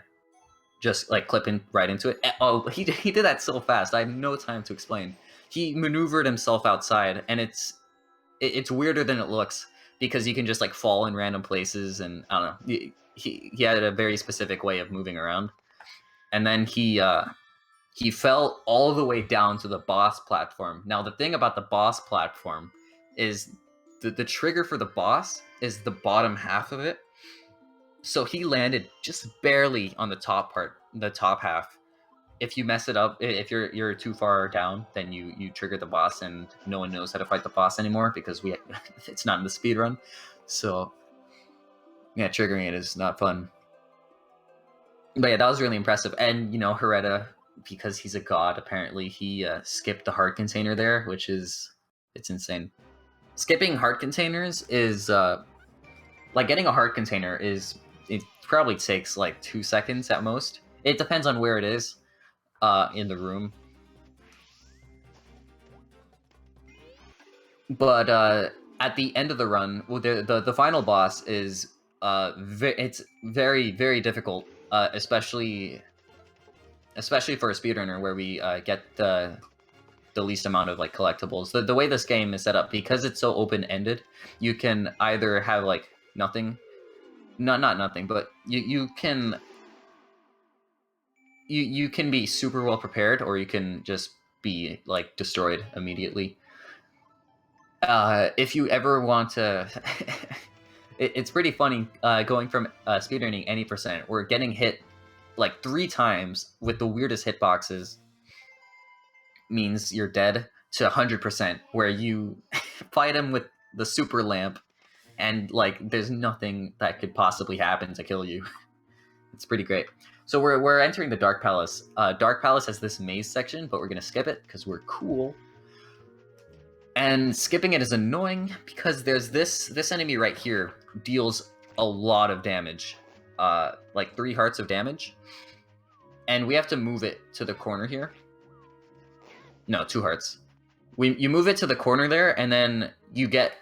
just like clip in right into it. Oh, he did that so fast. I have no time to explain. He maneuvered himself outside, and it's weirder than it looks because you can just like fall in random places, and I don't know. He had a very specific way of moving around, and then he fell all the way down to the boss platform. Now, the thing about the boss platform is the trigger for the boss is the bottom half of it. So he landed just barely on the top part, the top half. If you mess it up, if you're too far down, then you trigger the boss, and no one knows how to fight the boss anymore because it's not in the speedrun. So yeah, triggering it is not fun. But yeah, that was really impressive. And, you know, Hereda, because he's a god, apparently, he skipped the heart container there, which is... It's insane. Skipping heart containers is... like, getting a heart container is... It probably takes, like, 2 seconds at most. It depends on where it is in the room. But at the end of the run, well, the final boss is it's very difficult, especially for a speedrunner, where we get the least amount of like collectibles. The way this game is set up, because it's so open-ended, you can either have like nothing, not nothing, but you can be super well prepared, or you can just be like destroyed immediately. If you ever want to, it's pretty funny going from speedrunning any percent. We're getting hit like 3 times with the weirdest hitboxes means you're dead to 100%, where you fight him with the super lamp, and like there's nothing that could possibly happen to kill you. It's pretty great. So we're entering the Dark Palace. Dark Palace has this maze section, but we're gonna skip it because we're cool. And skipping it is annoying because there's this enemy right here deals a lot of damage, like 3 hearts of damage, and we have to move it to the corner here. No, 2 hearts. You move it to the corner there, and then you get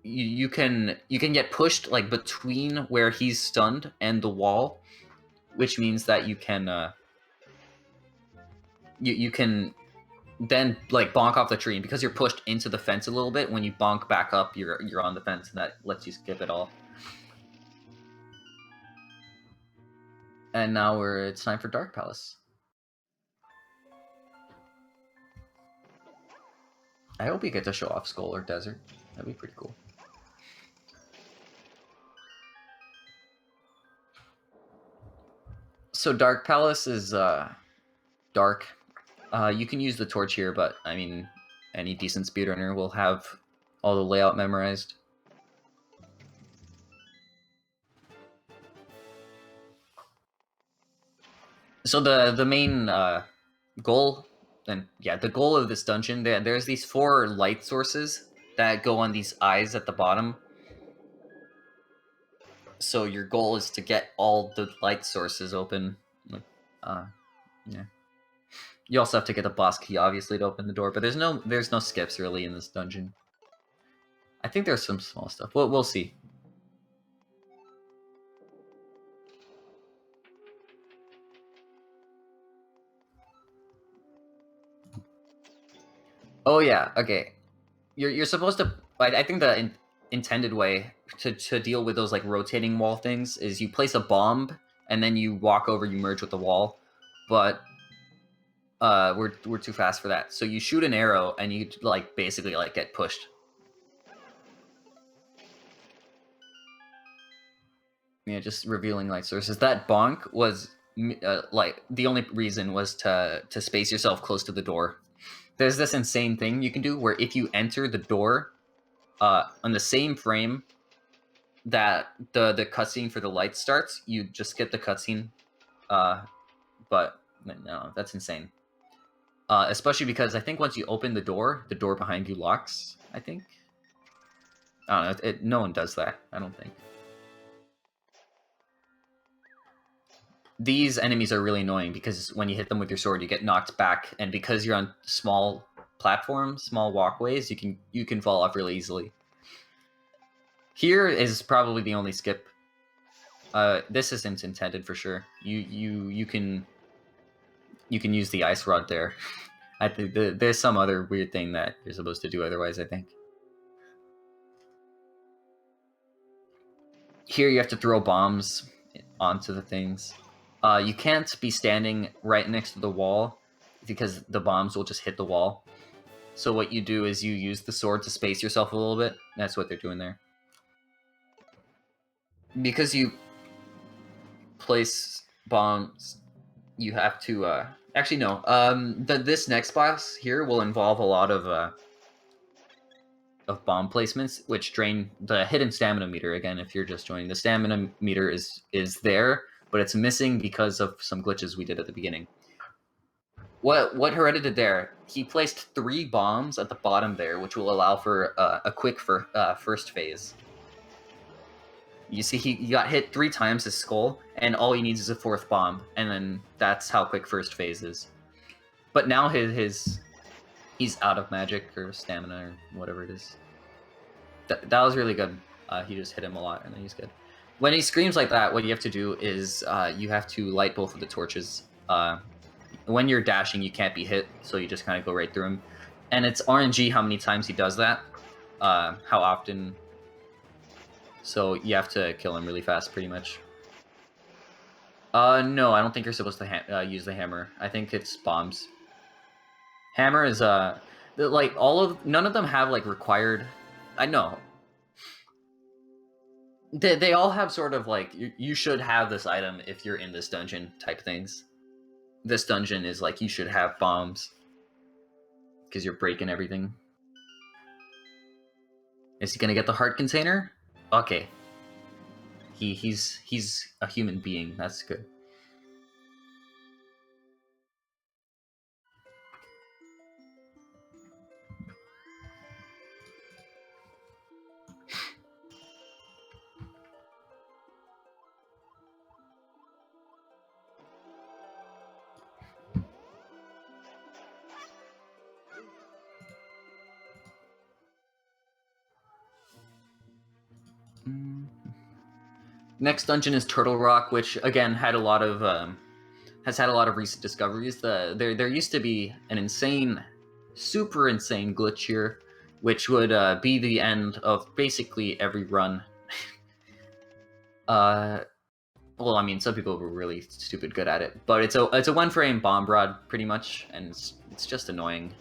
you can get pushed like between where he's stunned and the wall, which means that you can you can then like bonk off the tree, and because you're pushed into the fence a little bit, when you bonk back up, you're on the fence, and that lets you skip it all. And now it's time for Dark Palace. I hope we get to show off Skull or Desert. That'd be pretty cool. So Dark Palace is dark. You can use the torch here, but I mean, any decent speedrunner will have all the layout memorized. So the main goal, and yeah, the goal of this dungeon, there's these 4 light sources that go on these eyes at the bottom. So your goal is to get all the light sources open. Yeah. You also have to get the boss key, obviously, to open the door, but there's no skips really in this dungeon. I think there's some small stuff. We'll see. Oh yeah, okay. You're supposed to. I think the intended way to deal with those like rotating wall things is you place a bomb and then you walk over, you merge with the wall. But we're too fast for that. So you shoot an arrow and you like basically like get pushed. Yeah, just revealing light sources. That bonk was like the only reason was to space yourself close to the door. There's this insane thing you can do where if you enter the door on the same frame that the cutscene for the light starts, you just skip the cutscene. But no, that's insane. Especially because I think once you open the door behind you locks, I think. I don't know, no one does that, I don't think. These enemies are really annoying because when you hit them with your sword, you get knocked back, and because you're on small platforms, small walkways, you can fall off really easily. Here is probably the only skip. This isn't intended for sure. You can use the ice rod there. I think there's some other weird thing that you're supposed to do otherwise, I think. Here you have to throw bombs onto the things. You can't be standing right next to the wall because the bombs will just hit the wall. So what you do is you use the sword to space yourself a little bit. That's what they're doing there. Because you place bombs, you have to... Actually, no. This next boss here will involve a lot of bomb placements, which drain the hidden stamina meter. Again, if you're just joining, the stamina meter is there, but it's missing because of some glitches we did at the beginning. What Heredit did there, he placed 3 bombs at the bottom there, which will allow for a quick first phase. You see, he got hit 3 times his skull, and all he needs is a 4th bomb, and then that's how quick first phase is. But now his he's out of magic or stamina or whatever it is. That was really good. He just hit him a lot, and then he's good. When he screams like that, what you have to do is you have to light both of the torches. When you're dashing, you can't be hit, so you just kind of go right through him. And it's RNG how many times he does that, how often. So you have to kill him really fast, pretty much. No, I don't think you're supposed to use the hammer. I think it's bombs. Hammer is like none of them have like required. I know. They all have sort of like you should have this item if you're in this dungeon type things. This dungeon is like you should have bombs because you're breaking everything. Is he gonna get the heart container? Okay. He's a human being. That's good. Next dungeon is Turtle Rock, which again had a lot of has had a lot of recent discoveries. There used to be an insane, super insane glitch here, which would be the end of basically every run. Well, I mean, some people were really stupid good at it, but it's a one-frame bomb rod pretty much, and it's just annoying.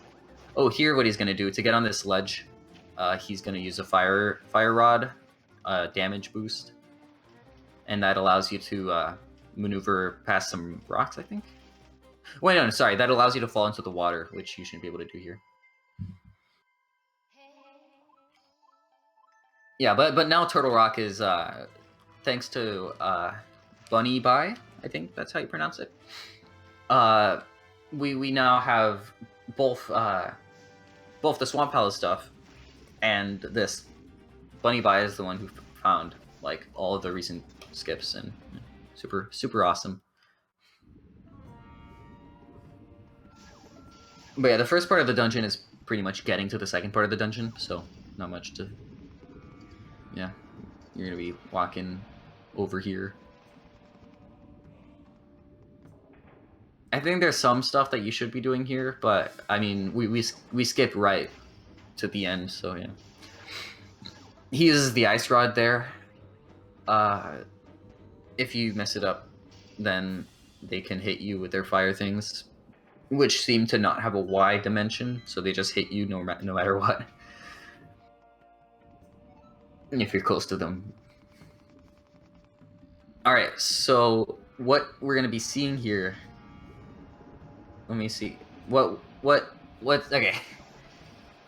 Oh, here what he's gonna do to get on this ledge, he's gonna use a fire rod, damage boost, and that allows you to maneuver past some rocks, I think. Wait, no, sorry, that allows you to fall into the water, which you shouldn't be able to do here. Yeah, but now Turtle Rock is thanks to Bunny Bye, I think that's how you pronounce it. We now have both the Swamp Palace stuff and this. Bunny Bye is the one who found like all of the recent skips, and super awesome. But yeah, the first part of the dungeon is pretty much getting to the second part of the dungeon, so not much to. Yeah, you're gonna be walking over here. I think there's some stuff that you should be doing here, but I mean, we skip right to the end, so yeah. He uses the ice rod there. If you mess it up, then they can hit you with their fire things, which seem to not have a Y dimension, so they just hit you no matter what. If you're close to them. Alright, so what we're gonna be seeing here. Let me see. What okay.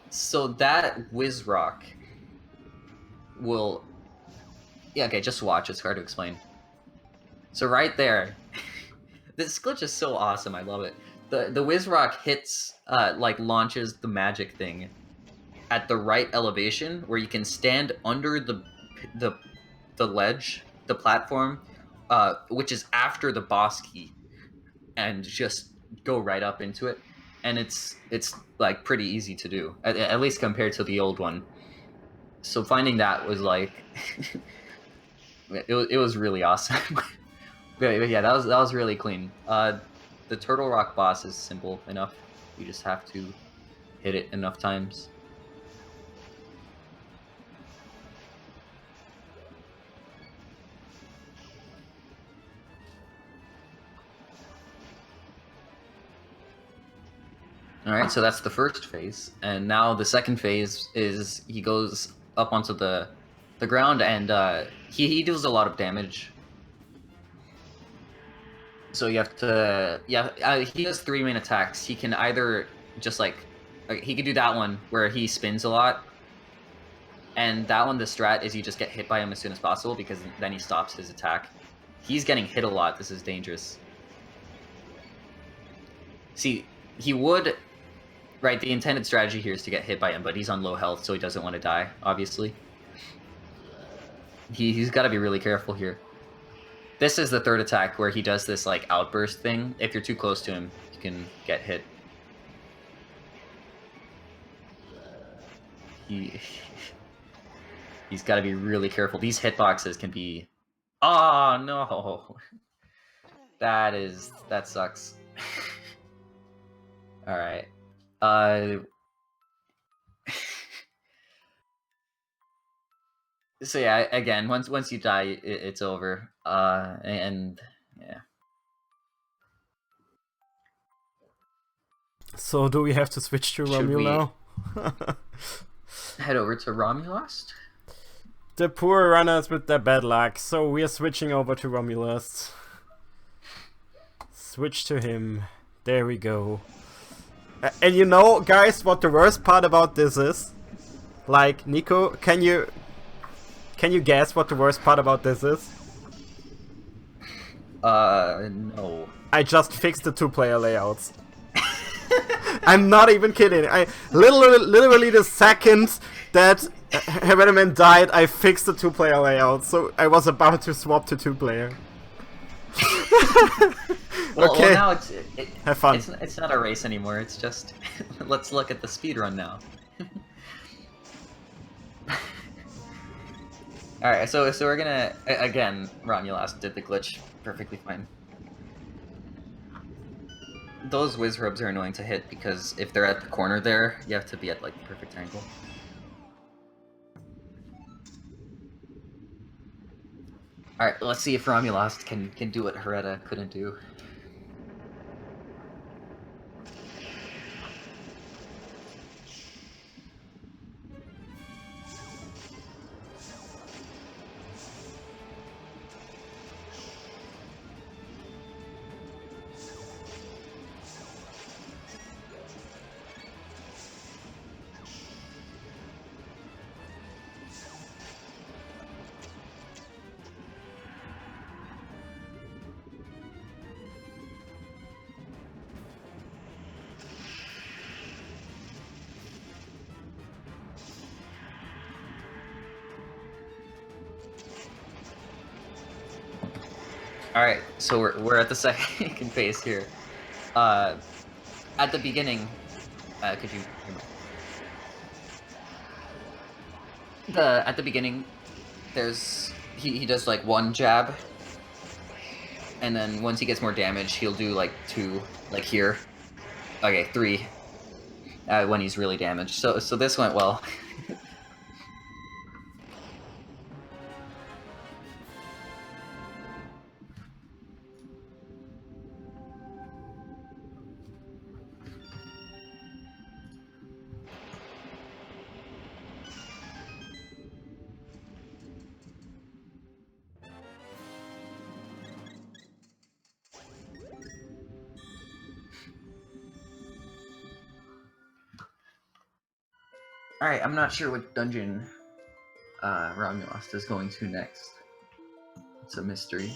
So that Whiz Rock will. Yeah, okay, just watch, it's hard to explain. So right there, this glitch is so awesome, I love it. The Whiz Rock hits, like launches the magic thing at the right elevation where you can stand under the ledge, the platform, which is after the boss key, and just go right up into it. And it's like pretty easy to do, at least compared to the old one. So finding that was like, it was really awesome. But yeah, that was really clean. The Turtle Rock boss is simple enough. You just have to hit it enough times. Alright, so that's the first phase. And now the second phase is he goes up onto the ground, and he deals a lot of damage. So you have to... Yeah, he has 3 main attacks. He can either just like... He can do that one where he spins a lot. And that one, the strat, is you just get hit by him as soon as possible, because then he stops his attack. He's getting hit a lot. This is dangerous. See, he would... Right, the intended strategy here is to get hit by him, but he's on low health, so he doesn't want to die, obviously. He's got to be really careful here. This is the third attack where he does this like outburst thing. If you're too close to him, you can get hit. he's got to be really careful. These hitboxes can be... Oh, no. That sucks. Alright. So yeah, again, once you die, it's over. And yeah. So do we have to switch to Should we Romul now? head over to Romulus? The poor runners with their bad luck, so we are switching over to Romulus. Switch to him. There we go. And you know, guys, what the worst part about this is? Like, Nico, can you guess what the worst part about this is? No. I just fixed the two-player layouts. I'm not even kidding. I literally the second that Heavenman died, I fixed the two-player layout. So I was about to swap to two-player. Well, okay. Well, now have fun. It's not a race anymore. It's just let's look at the speedrun now. All right, so we're gonna again. Romulus did the glitch perfectly fine. Those whiz rubs are annoying to hit because if they're at the corner there, you have to be at like the perfect angle. All right, let's see if Romulus can do what Hereta couldn't do. Alright, so we're at the second phase here. At the beginning, could you... At the beginning, he does like one jab, and then once he gets more damage, he'll do like two, like here. Okay, three, when he's really damaged. So this went well. Alright, I'm not sure what dungeon Romulus is going to next. It's a mystery.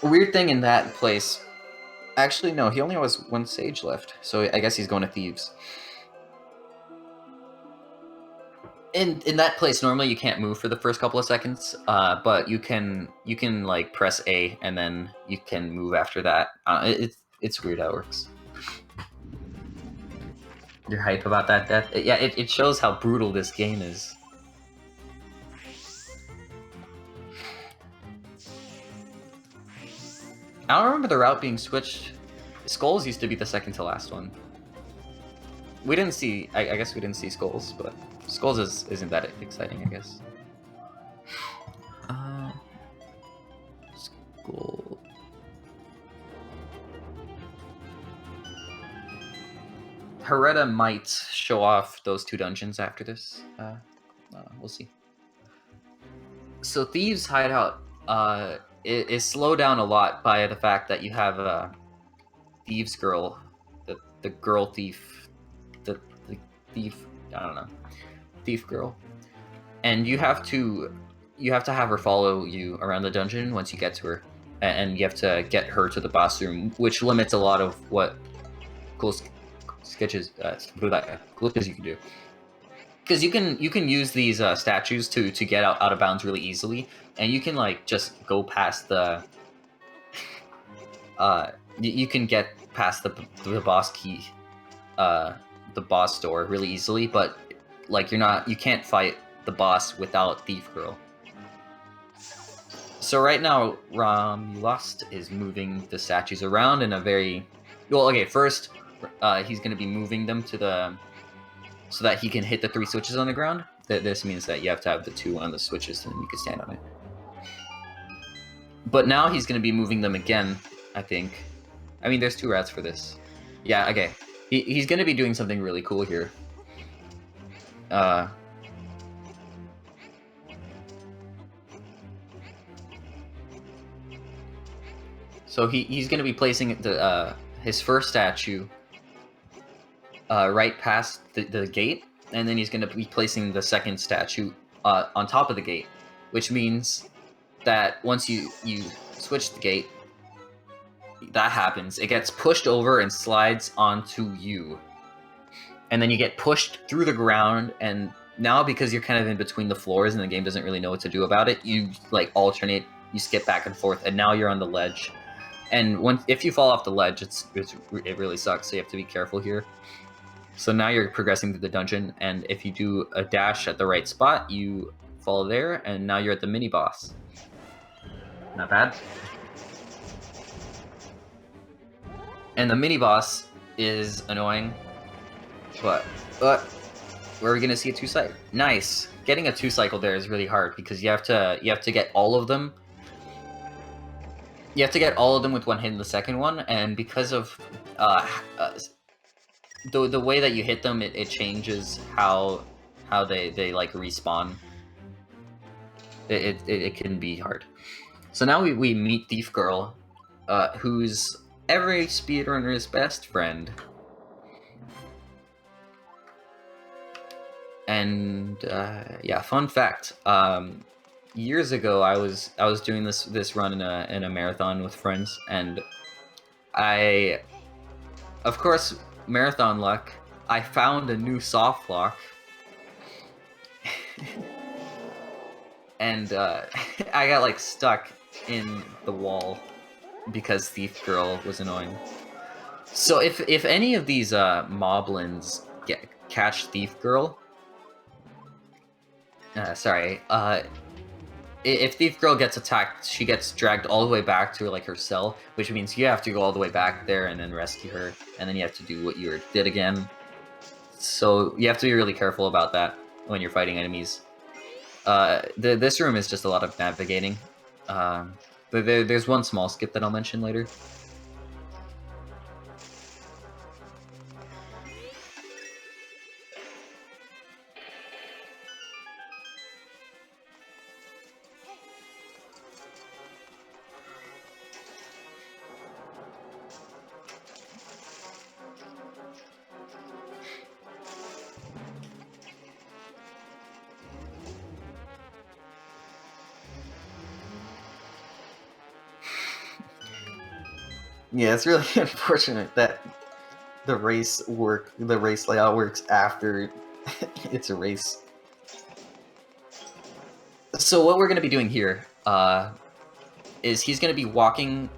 A weird thing in that place... Actually, no, he only has one sage left, so I guess he's going to Thieves. In that place, normally you can't move for the first couple of seconds, but you can like press A and then you can move after that. It's weird how it works. You're hype about that death? Yeah, it shows how brutal this game is. I don't remember the route being switched. Skulls used to be the second to last one. We didn't see. I guess we didn't see Skulls, but. Skulls isn't that exciting, I guess. Skull. Hereta might show off those two dungeons after this. We'll see. So Thieves' Hideout is slowed down a lot by the fact that you have a Thieves Girl, the girl thief, the thief. I don't know. Thief girl, and you have to have her follow you around the dungeon once you get to her, and you have to get her to the boss room, which limits a lot of what cool sketches glitches you can do, because you can use these statues to get out of bounds really easily, and you can like just go past the you can get past the boss key, the boss door really easily, but like you can't fight the boss without Thief Girl. So right now, Romulust is moving the statues around in a very... Well, okay, first, he's going to be moving them to so that he can hit the 3 switches on the ground. This means that you have to have the 2 on the switches, and then you can stand on it. But now he's going to be moving them again, I think. I mean, there's 2 routes for this. Yeah, okay. He's going to be doing something really cool here. So he's going to be placing his first statue right past the gate, and then he's going to be placing the second statue on top of the gate, which means that once you switch the gate, that happens. It gets pushed over and slides onto you, and then you get pushed through the ground. And now, because you're kind of in between the floors and the game doesn't really know what to do about it, you like alternate, you skip back and forth, and now you're on the ledge. And if you fall off the ledge, it really sucks, so you have to be careful here. So now you're progressing through the dungeon, and if you do a dash at the right spot, you fall there, and now you're at the mini-boss. Not bad. And the mini-boss is annoying, but where are we gonna see a 2-cycle? Nice! Getting a 2-cycle there is really hard, because you have to get all of them. You have to get all of them with one hit in the second one, and because of the way that you hit them, it changes how they like respawn. It can be hard. So now we meet Thief Girl, who's every speedrunner's best friend. And yeah, fun fact. Years ago, I was doing this run in a marathon with friends, and of course, marathon luck, I found a new soft lock, and I got like stuck in the wall because Thief Girl was annoying. So if any of these moblins catch Thief Girl, if Thief Girl gets attacked, she gets dragged all the way back to like her cell, which means you have to go all the way back there and then rescue her, and then you have to do what you did again. So you have to be really careful about that when you're fighting enemies. This room is just a lot of navigating. There's one small skip that I'll mention later. Yeah, it's really unfortunate that the race layout works after it's a race. So what we're going to be doing here is he's going to be walking.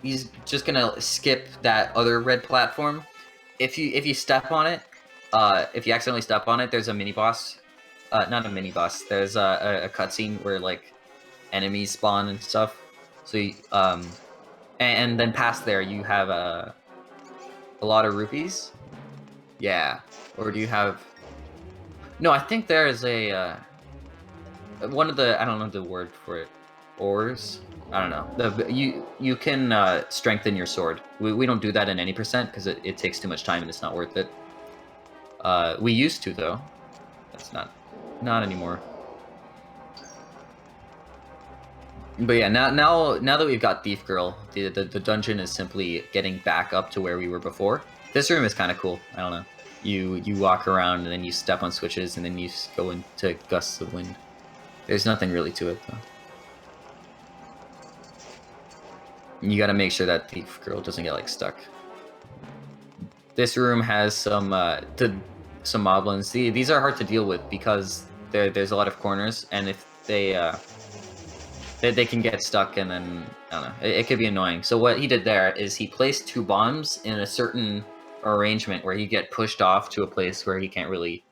He's just going to skip that other red platform. If you step on it, if you accidentally step on it, there's a mini boss. Not a mini boss. There's a cutscene where like enemies spawn and stuff. So you, and then past there, you have a lot of rupees. Yeah. Or do you have... No, I think there is a... one of the... I don't know the word for it. Ores? I don't know. You can strengthen your sword. We don't do that in any percent, because it takes too much time and it's not worth it. We used to, though. That's not anymore. But yeah, now that we've got Thief Girl, the dungeon is simply getting back up to where we were before. This room is kind of cool. I don't know. You walk around and then you step on switches and then you go into gusts of wind. There's nothing really to it though. You got to make sure that Thief Girl doesn't get like stuck. This room has some moblins. These are hard to deal with because there's a lot of corners, and if they they can get stuck, and then I don't know. It could be annoying. So what he did there is he placed 2 bombs in a certain arrangement where he get pushed off to a place where he can't really,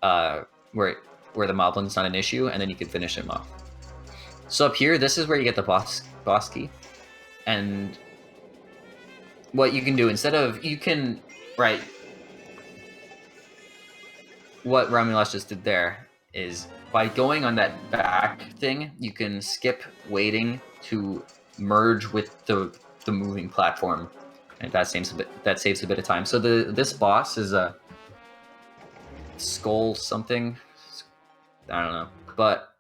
where the moblin's not an issue, and then you can finish him off. So up here, this is where you get the boss key, and what you can do instead of right. What Romulus just did there is by going on that back thing, you can skip waiting to merge with the moving platform, and that saves a bit of time. So this boss is a skull something, I don't know, but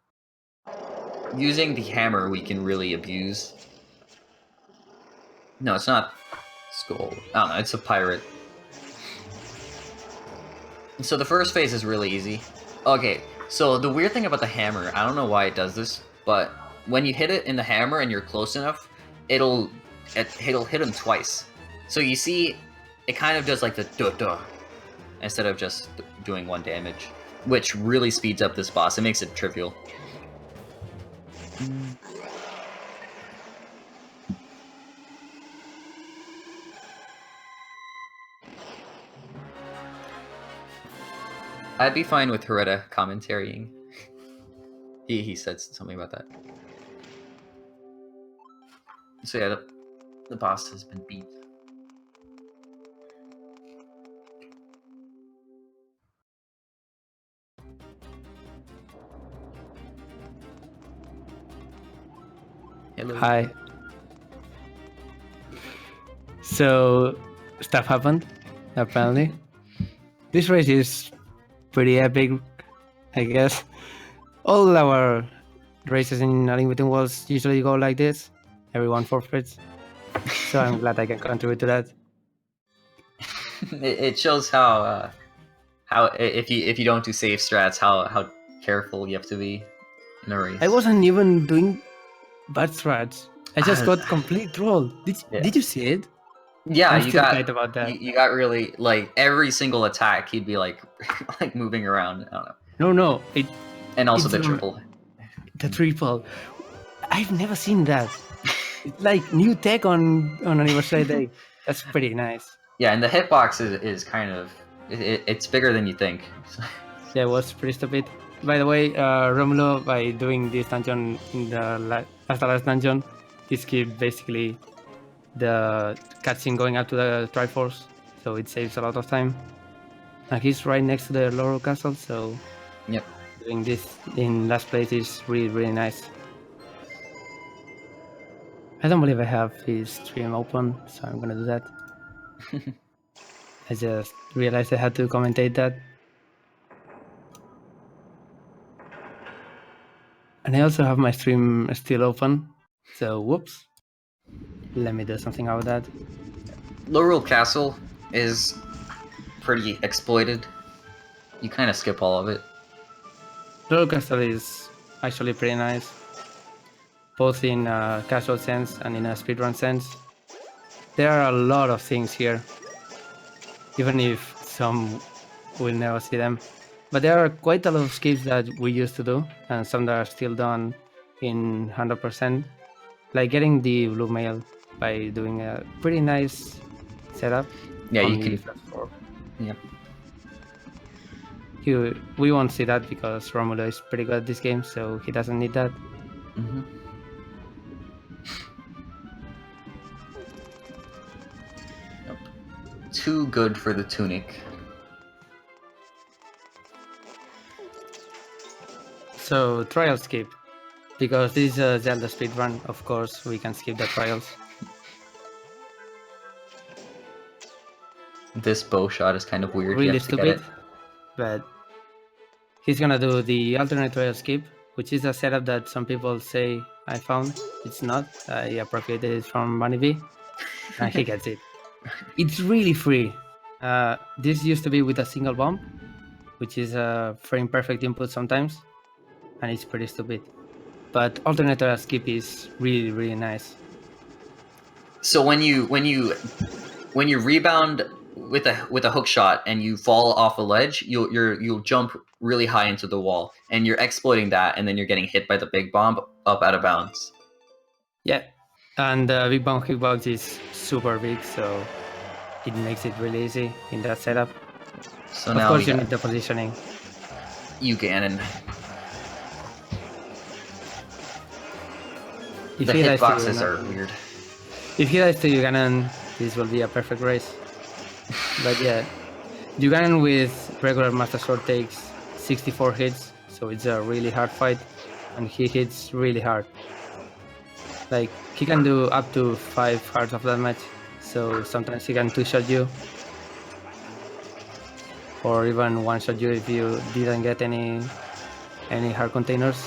using the hammer we can really abuse. No, it's not skull. I don't know. It's a pirate. So the first phase is really easy. Okay, so the weird thing about the hammer, I don't know why it does this, but when you hit it in the hammer and you're close enough, it'll hit him twice. So you see, it kind of does like the duh instead of just doing 1 damage, which really speeds up this boss. It makes it trivial. I'd be fine with Hereta commentarying. He said something about that. So yeah, the boss has been beat. Hello. Hi. So, stuff happened, apparently. This race is pretty epic, I guess. All our races in A Link Between Worlds usually go like this. Everyone forfeits. So I'm glad I can contribute to that. It shows how if you don't do safe strats, how careful you have to be in a race. I wasn't even doing bad strats. I just got complete troll. Did you see it? Yeah, I'm you still got tight about that. You got really, like, every single attack he'd be like like moving around. I don't know. No. And also it's the triple. The triple. I've never seen that. It's like new tech on Anniversary Day. That's pretty nice. Yeah, and the hitbox is kind of it's bigger than you think. Yeah, it was pretty stupid. By the way, Romulo, by doing this dungeon in the last dungeon, he skipped basically the cutscene going up to the Triforce, so it saves a lot of time. And he's right next to the Laurel Castle, so yep. Doing this in last place is really nice. I don't believe I have his stream open, so I'm gonna do that. I just realized I had to commentate that. And I also have my stream still open, so whoops. Let me do something about that. Laurel Castle is pretty exploited. You kind of skip all of it. Laurel Castle is actually pretty nice, both in a casual sense and in a speedrun sense. There are a lot of things here, even if some will never see them. But there are quite a lot of skips that we used to do, and some that are still done in 100%. Like getting the blue mail by doing a pretty nice setup. Yeah, you can. Yeah. We won't see that because Romulo is pretty good at this game, so he doesn't need that. Mm-hmm. Nope. Too good for the tunic. So trial skip, because this is a Zelda speedrun, of course we can skip the trials. This bow shot is kind of weird. Really stupid, but he's gonna do the alternate trial skip, which is a setup that some people say I found. It's not. I appropriated it from Bunny and he gets it. It's really free. This used to be with a single bomb, which is a frame perfect input sometimes, and it's pretty stupid. But alternate trial skip is really nice. So when you rebound with a hook shot and you fall off a ledge, you'll jump really high into the wall, and you're exploiting that, and then you're getting hit by the big bomb up out of bounds. Yeah, and the big bomb hitbox is super big, so it makes it really easy in that setup. So Of now course, we you got need the positioning. you, Ganon. If The he dies to you, hitboxes are weird. If he dies to Ganon, this will be a perfect race. But yeah, Ganon with regular Master Sword takes 64 hits, so it's a really hard fight, and he hits really hard. Like, he can do up to 5 hearts of damage, so sometimes he can 2-shot you, or even 1-shot you if you didn't get any heart containers.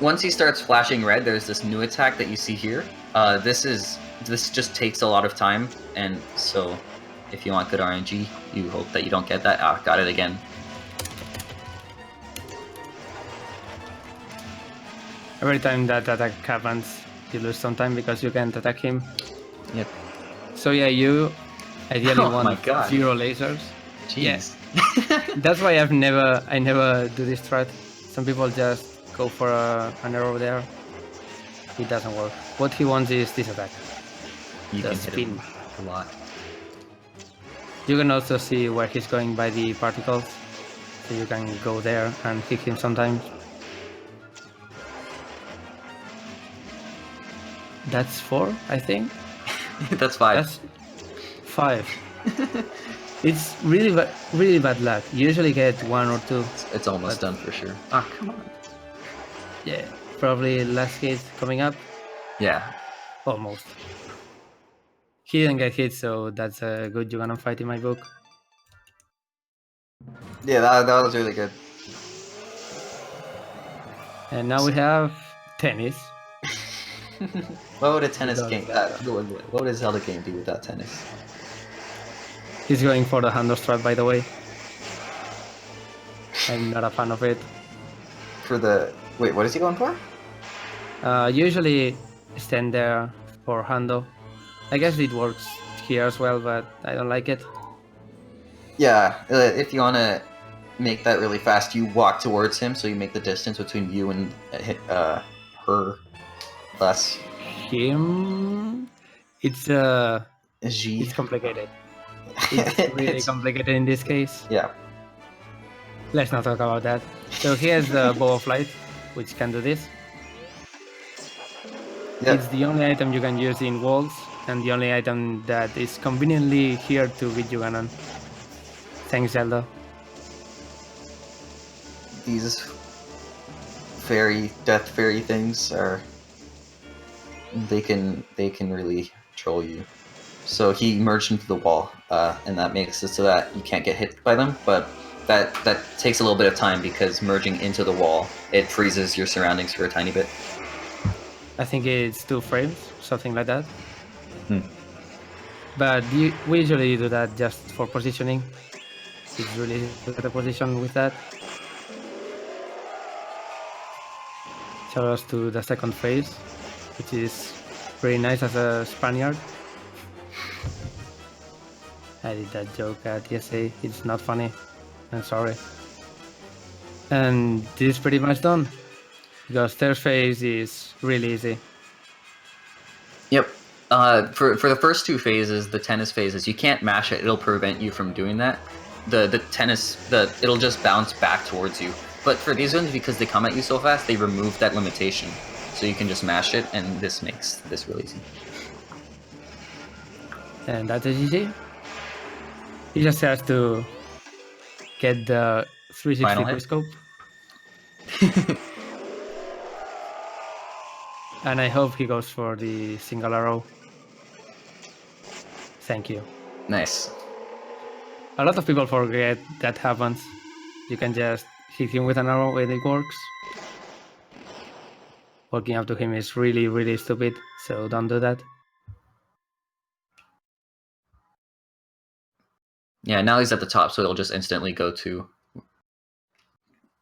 Once he starts flashing red, there's this new attack that you see here. This just takes a lot of time, and so if you want good RNG, you hope that you don't get that. Ah, got it again. Every time that attack happens, you lose some time because you can't attack him. Yep. So yeah, you ideally Oh my want God. 0 lasers. Jeez. That's why I never do this strat. Some people just go for an arrow there. It doesn't work. What he wants is this attack. You The can hit him spin. a lot. You can also see where he's going by the particles, so you can go there and hit him sometimes. That's 4, I think. That's 5. That's 5. It's really bad luck. You usually get 1 or 2. It's almost done for sure. Ah, come on. Yeah, probably last hit coming up. Yeah. Almost. He didn't get hit, so that's a good Ganon fight in my book. Yeah, that was really good. And now we have tennis. What would a tennis Without game? What would a Zelda game be without tennis? He's going for the handle strat, by the way. I'm not a fan of it. For the wait, what is he going for? Usually stand there for handle. I guess it works here as well, but I don't like it. Yeah, if you want to make that really fast, you walk towards him, so you make the distance between you and her less. Him? It's G. it's complicated. It's really complicated in this case. Yeah. Let's not talk about that. So he has the Bow of Light, which can do this. Yep. It's the only item you can use in walls, and the only item that is conveniently here to beat Ganon. Thanks, Zelda. These death fairy things are they can really troll you. So he merged into the wall, and that makes it so that you can't get hit by them, but that takes a little bit of time because merging into the wall, it freezes your surroundings for a tiny bit. I think it's 2 frames, something like that. Hmm. But we usually do that just for positioning. It's really easy to get a position with that. Shout outs to the second phase, which is pretty nice as a Spaniard. I did that joke at ESA, it's not funny. I'm sorry. And this is pretty much done. Because third phase is really easy. Yep. For the first 2 phases, the tennis phases, you can't mash it. It'll prevent you from doing that. It'll just bounce back towards you. But for these ones, because they come at you so fast, they remove that limitation. So you can just mash it, and this makes this really easy. And that's easy. He just has to get the 360 Final hit. quickscope. And I hope he goes for the single arrow. Thank you. Nice. A lot of people forget that happens. You can just hit him with an arrow and it works. Walking up to him is really, really stupid, so don't do that. Yeah, now he's at the top, so it'll just instantly go to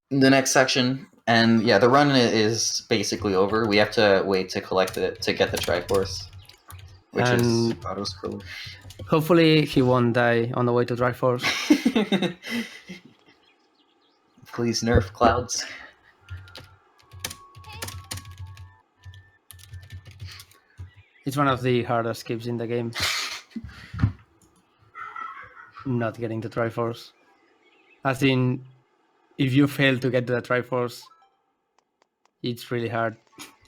the next section. And yeah, the run is basically over. We have to wait to collect it to get the Triforce. Which is And auto scroller. hopefully he won't die on the way to Triforce. Please nerf clouds. It's one of the hardest skips in the game. Not getting to Triforce. As in, if you fail to get to the Triforce, it's really hard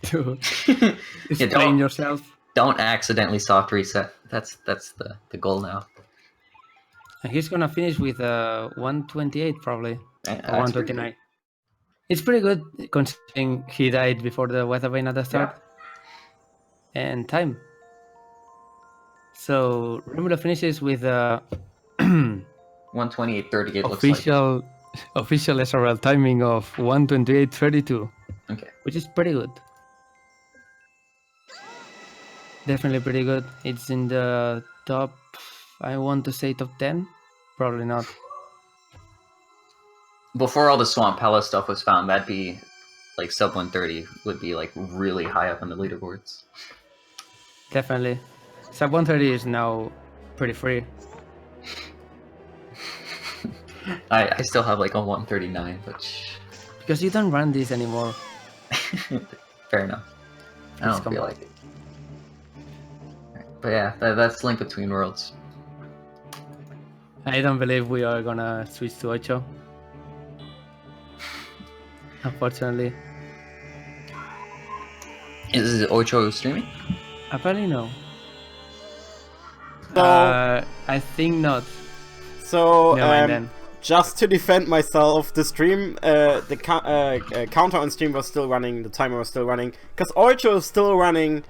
to explain yourself. Don't accidentally soft reset. That's the goal now. And he's gonna finish with 128 probably, That's or 129. It's pretty good considering he died before the weather vane at the start. And time. So Romulo finishes with 128.38 looks like. Official SRL timing of 128.32. Okay. Which is pretty good. Definitely pretty good. It's in the top, I want to say top 10. Probably not. Before all the Swamp Palace stuff was found, that'd be like sub 130 would be like really high up on the leaderboards. Definitely. Sub 130 is now pretty free. I still have like a 139, but Because you don't run this anymore. fair enough. I don't feel like it. Right. But yeah, that's Link Between Worlds. I don't believe we are gonna switch to Ocho. Unfortunately. Is Ocho streaming? Apparently no. So, I think not. So, Never mind then. just to defend myself, the stream, the counter on stream was still running, the timer was still running, because Ocho is still running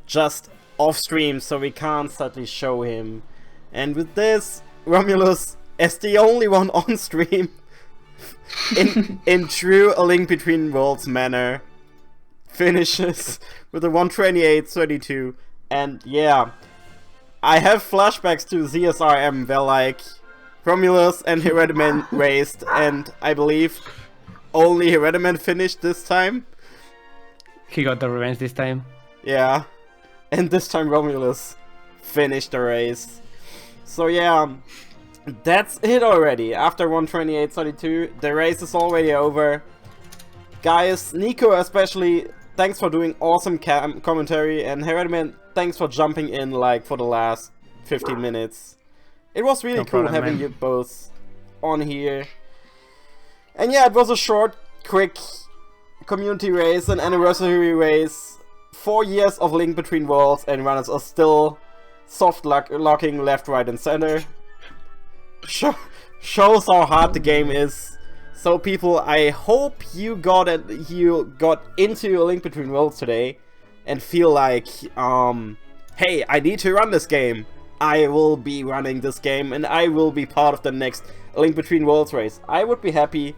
just off stream, so we can't sadly show him. And with this, Romulus, as the only one on stream, in true A Link Between Worlds manner, finishes with a 128.32, and yeah, I have flashbacks to ZSRM where like Romulus and Herediman raced, and I believe only Herediman finished this time. He got the revenge this time. Yeah, and this time Romulus finished the race. So yeah, that's it already. After 128.32, the race is already over. Guys, Nico especially, thanks for doing awesome commentary, and Herediman, thanks for jumping in like for the last 15 minutes. It was really cool problem, having man. you both on here. And yeah, it was a short, quick community race, an anniversary race. 4 years of Link Between Worlds, and runners are still soft locking left, right, and center. Shows how hard the game is. So people, I hope you got into A Link Between Worlds today and feel like, hey, I need to run this game. I will be running this game, and I will be part of the next A Link Between Worlds race. I would be happy.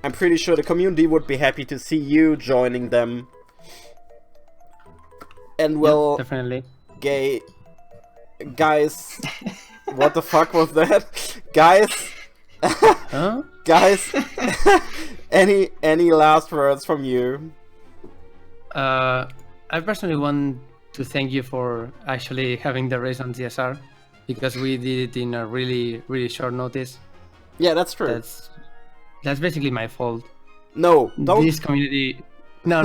I'm pretty sure the community would be happy to see you joining them. And well, Yeah, definitely. Guys, what the fuck was that? Guys, Huh? guys, any last words from you? I personally want to thank you for actually having the race on ZSR, because we did it in a really, really short notice. Yeah, that's true. That's basically my fault. No, don't. This community... No.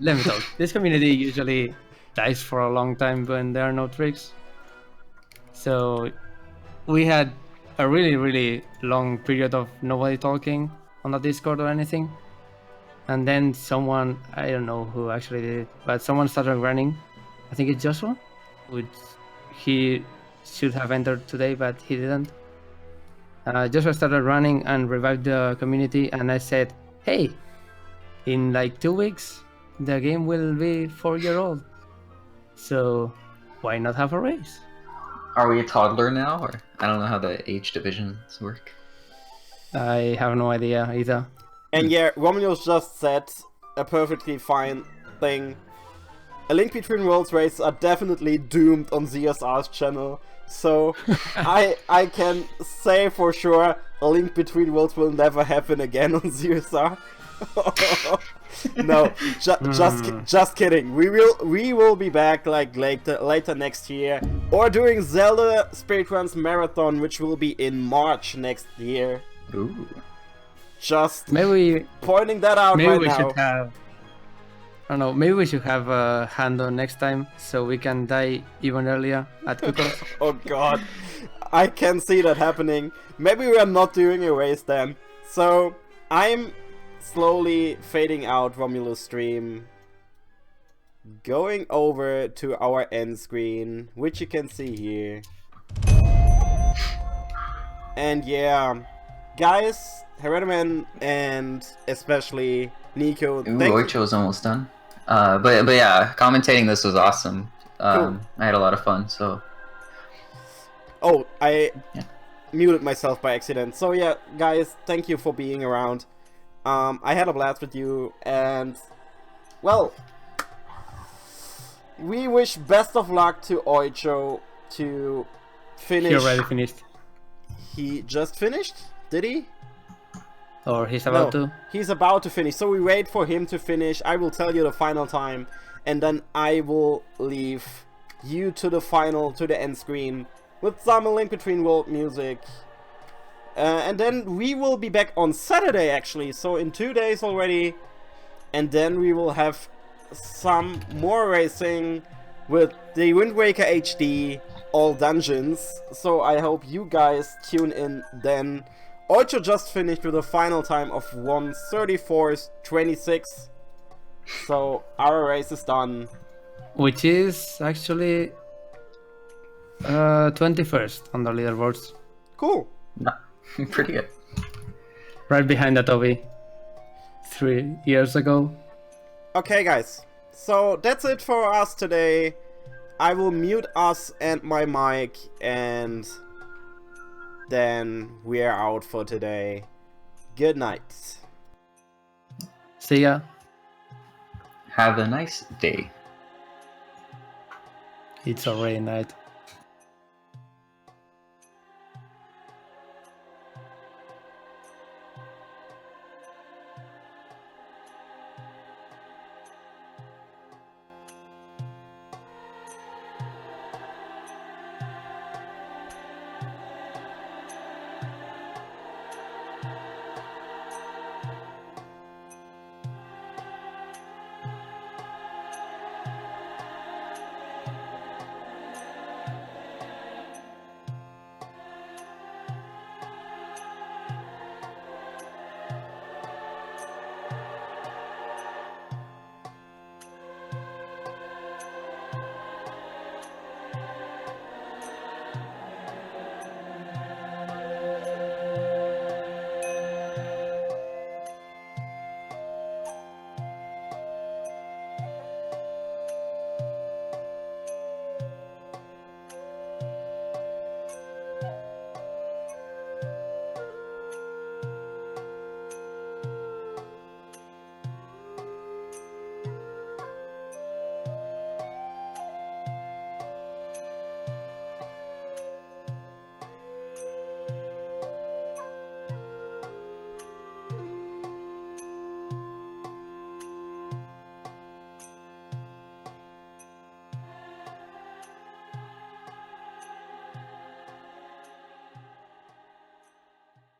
Let me talk. This community usually dies for a long time when there are no tricks. So we had a really, really long period of nobody talking on the Discord or anything. And then someone, I don't know who actually did it, but someone started running. I think it's Joshua, which he should have entered today, but he didn't. Joshua started running and revived the community, and I said, hey, in like 2 weeks, the game will be 4-year-old. So why not have a race? Are we a toddler now, or I don't know how the age divisions work. I have no idea either. And yeah, Romulus just said a perfectly fine thing. A Link Between Worlds races are definitely doomed on ZSR's channel. So I can say for sure A Link Between Worlds will never happen again on ZSR. No, just kidding. We will be back like later next year, or during Zelda Speedruns Marathon, which will be in March next year. Ooh. Just Maybe pointing that out maybe right we now. should have. I don't know. Maybe we should have a hand-on next time, so we can die even earlier at Kukos. Oh god, I can see that happening. Maybe we are not doing a race then. So I'm slowly fading out Romulus stream, going over to our end screen, which you can see here. And yeah, guys, Herediman and especially Nico, Ooh, thank you. Oicho's almost done. But yeah, commentating this was awesome. Cool. I had a lot of fun. So Oh, I Yeah. muted myself by accident. So yeah, guys, thank you for being around. I had a blast with you, and well, we wish best of luck to Oicho to finish. He already finished, He just finished? Did he? or he's about No, to. he's about to finish. So we wait for him to finish. I will tell you the final time, and then I will leave you to the final, to the end screen with some Link Between World music. And then we will be back on Saturday, actually, so in 2 days already. And then we will have some more racing with the Wind Waker HD, all dungeons. So I hope you guys tune in then. Oicho just finished with a final time of 1:34.26. So our race is done. Which is actually 21st on the leaderboards, Cool. pretty good. right behind Atobi 3 years ago. Okay, guys. So that's it for us today. I will mute us and my mic, and then we are out for today. Good night. See ya. Have a nice day. It's already night.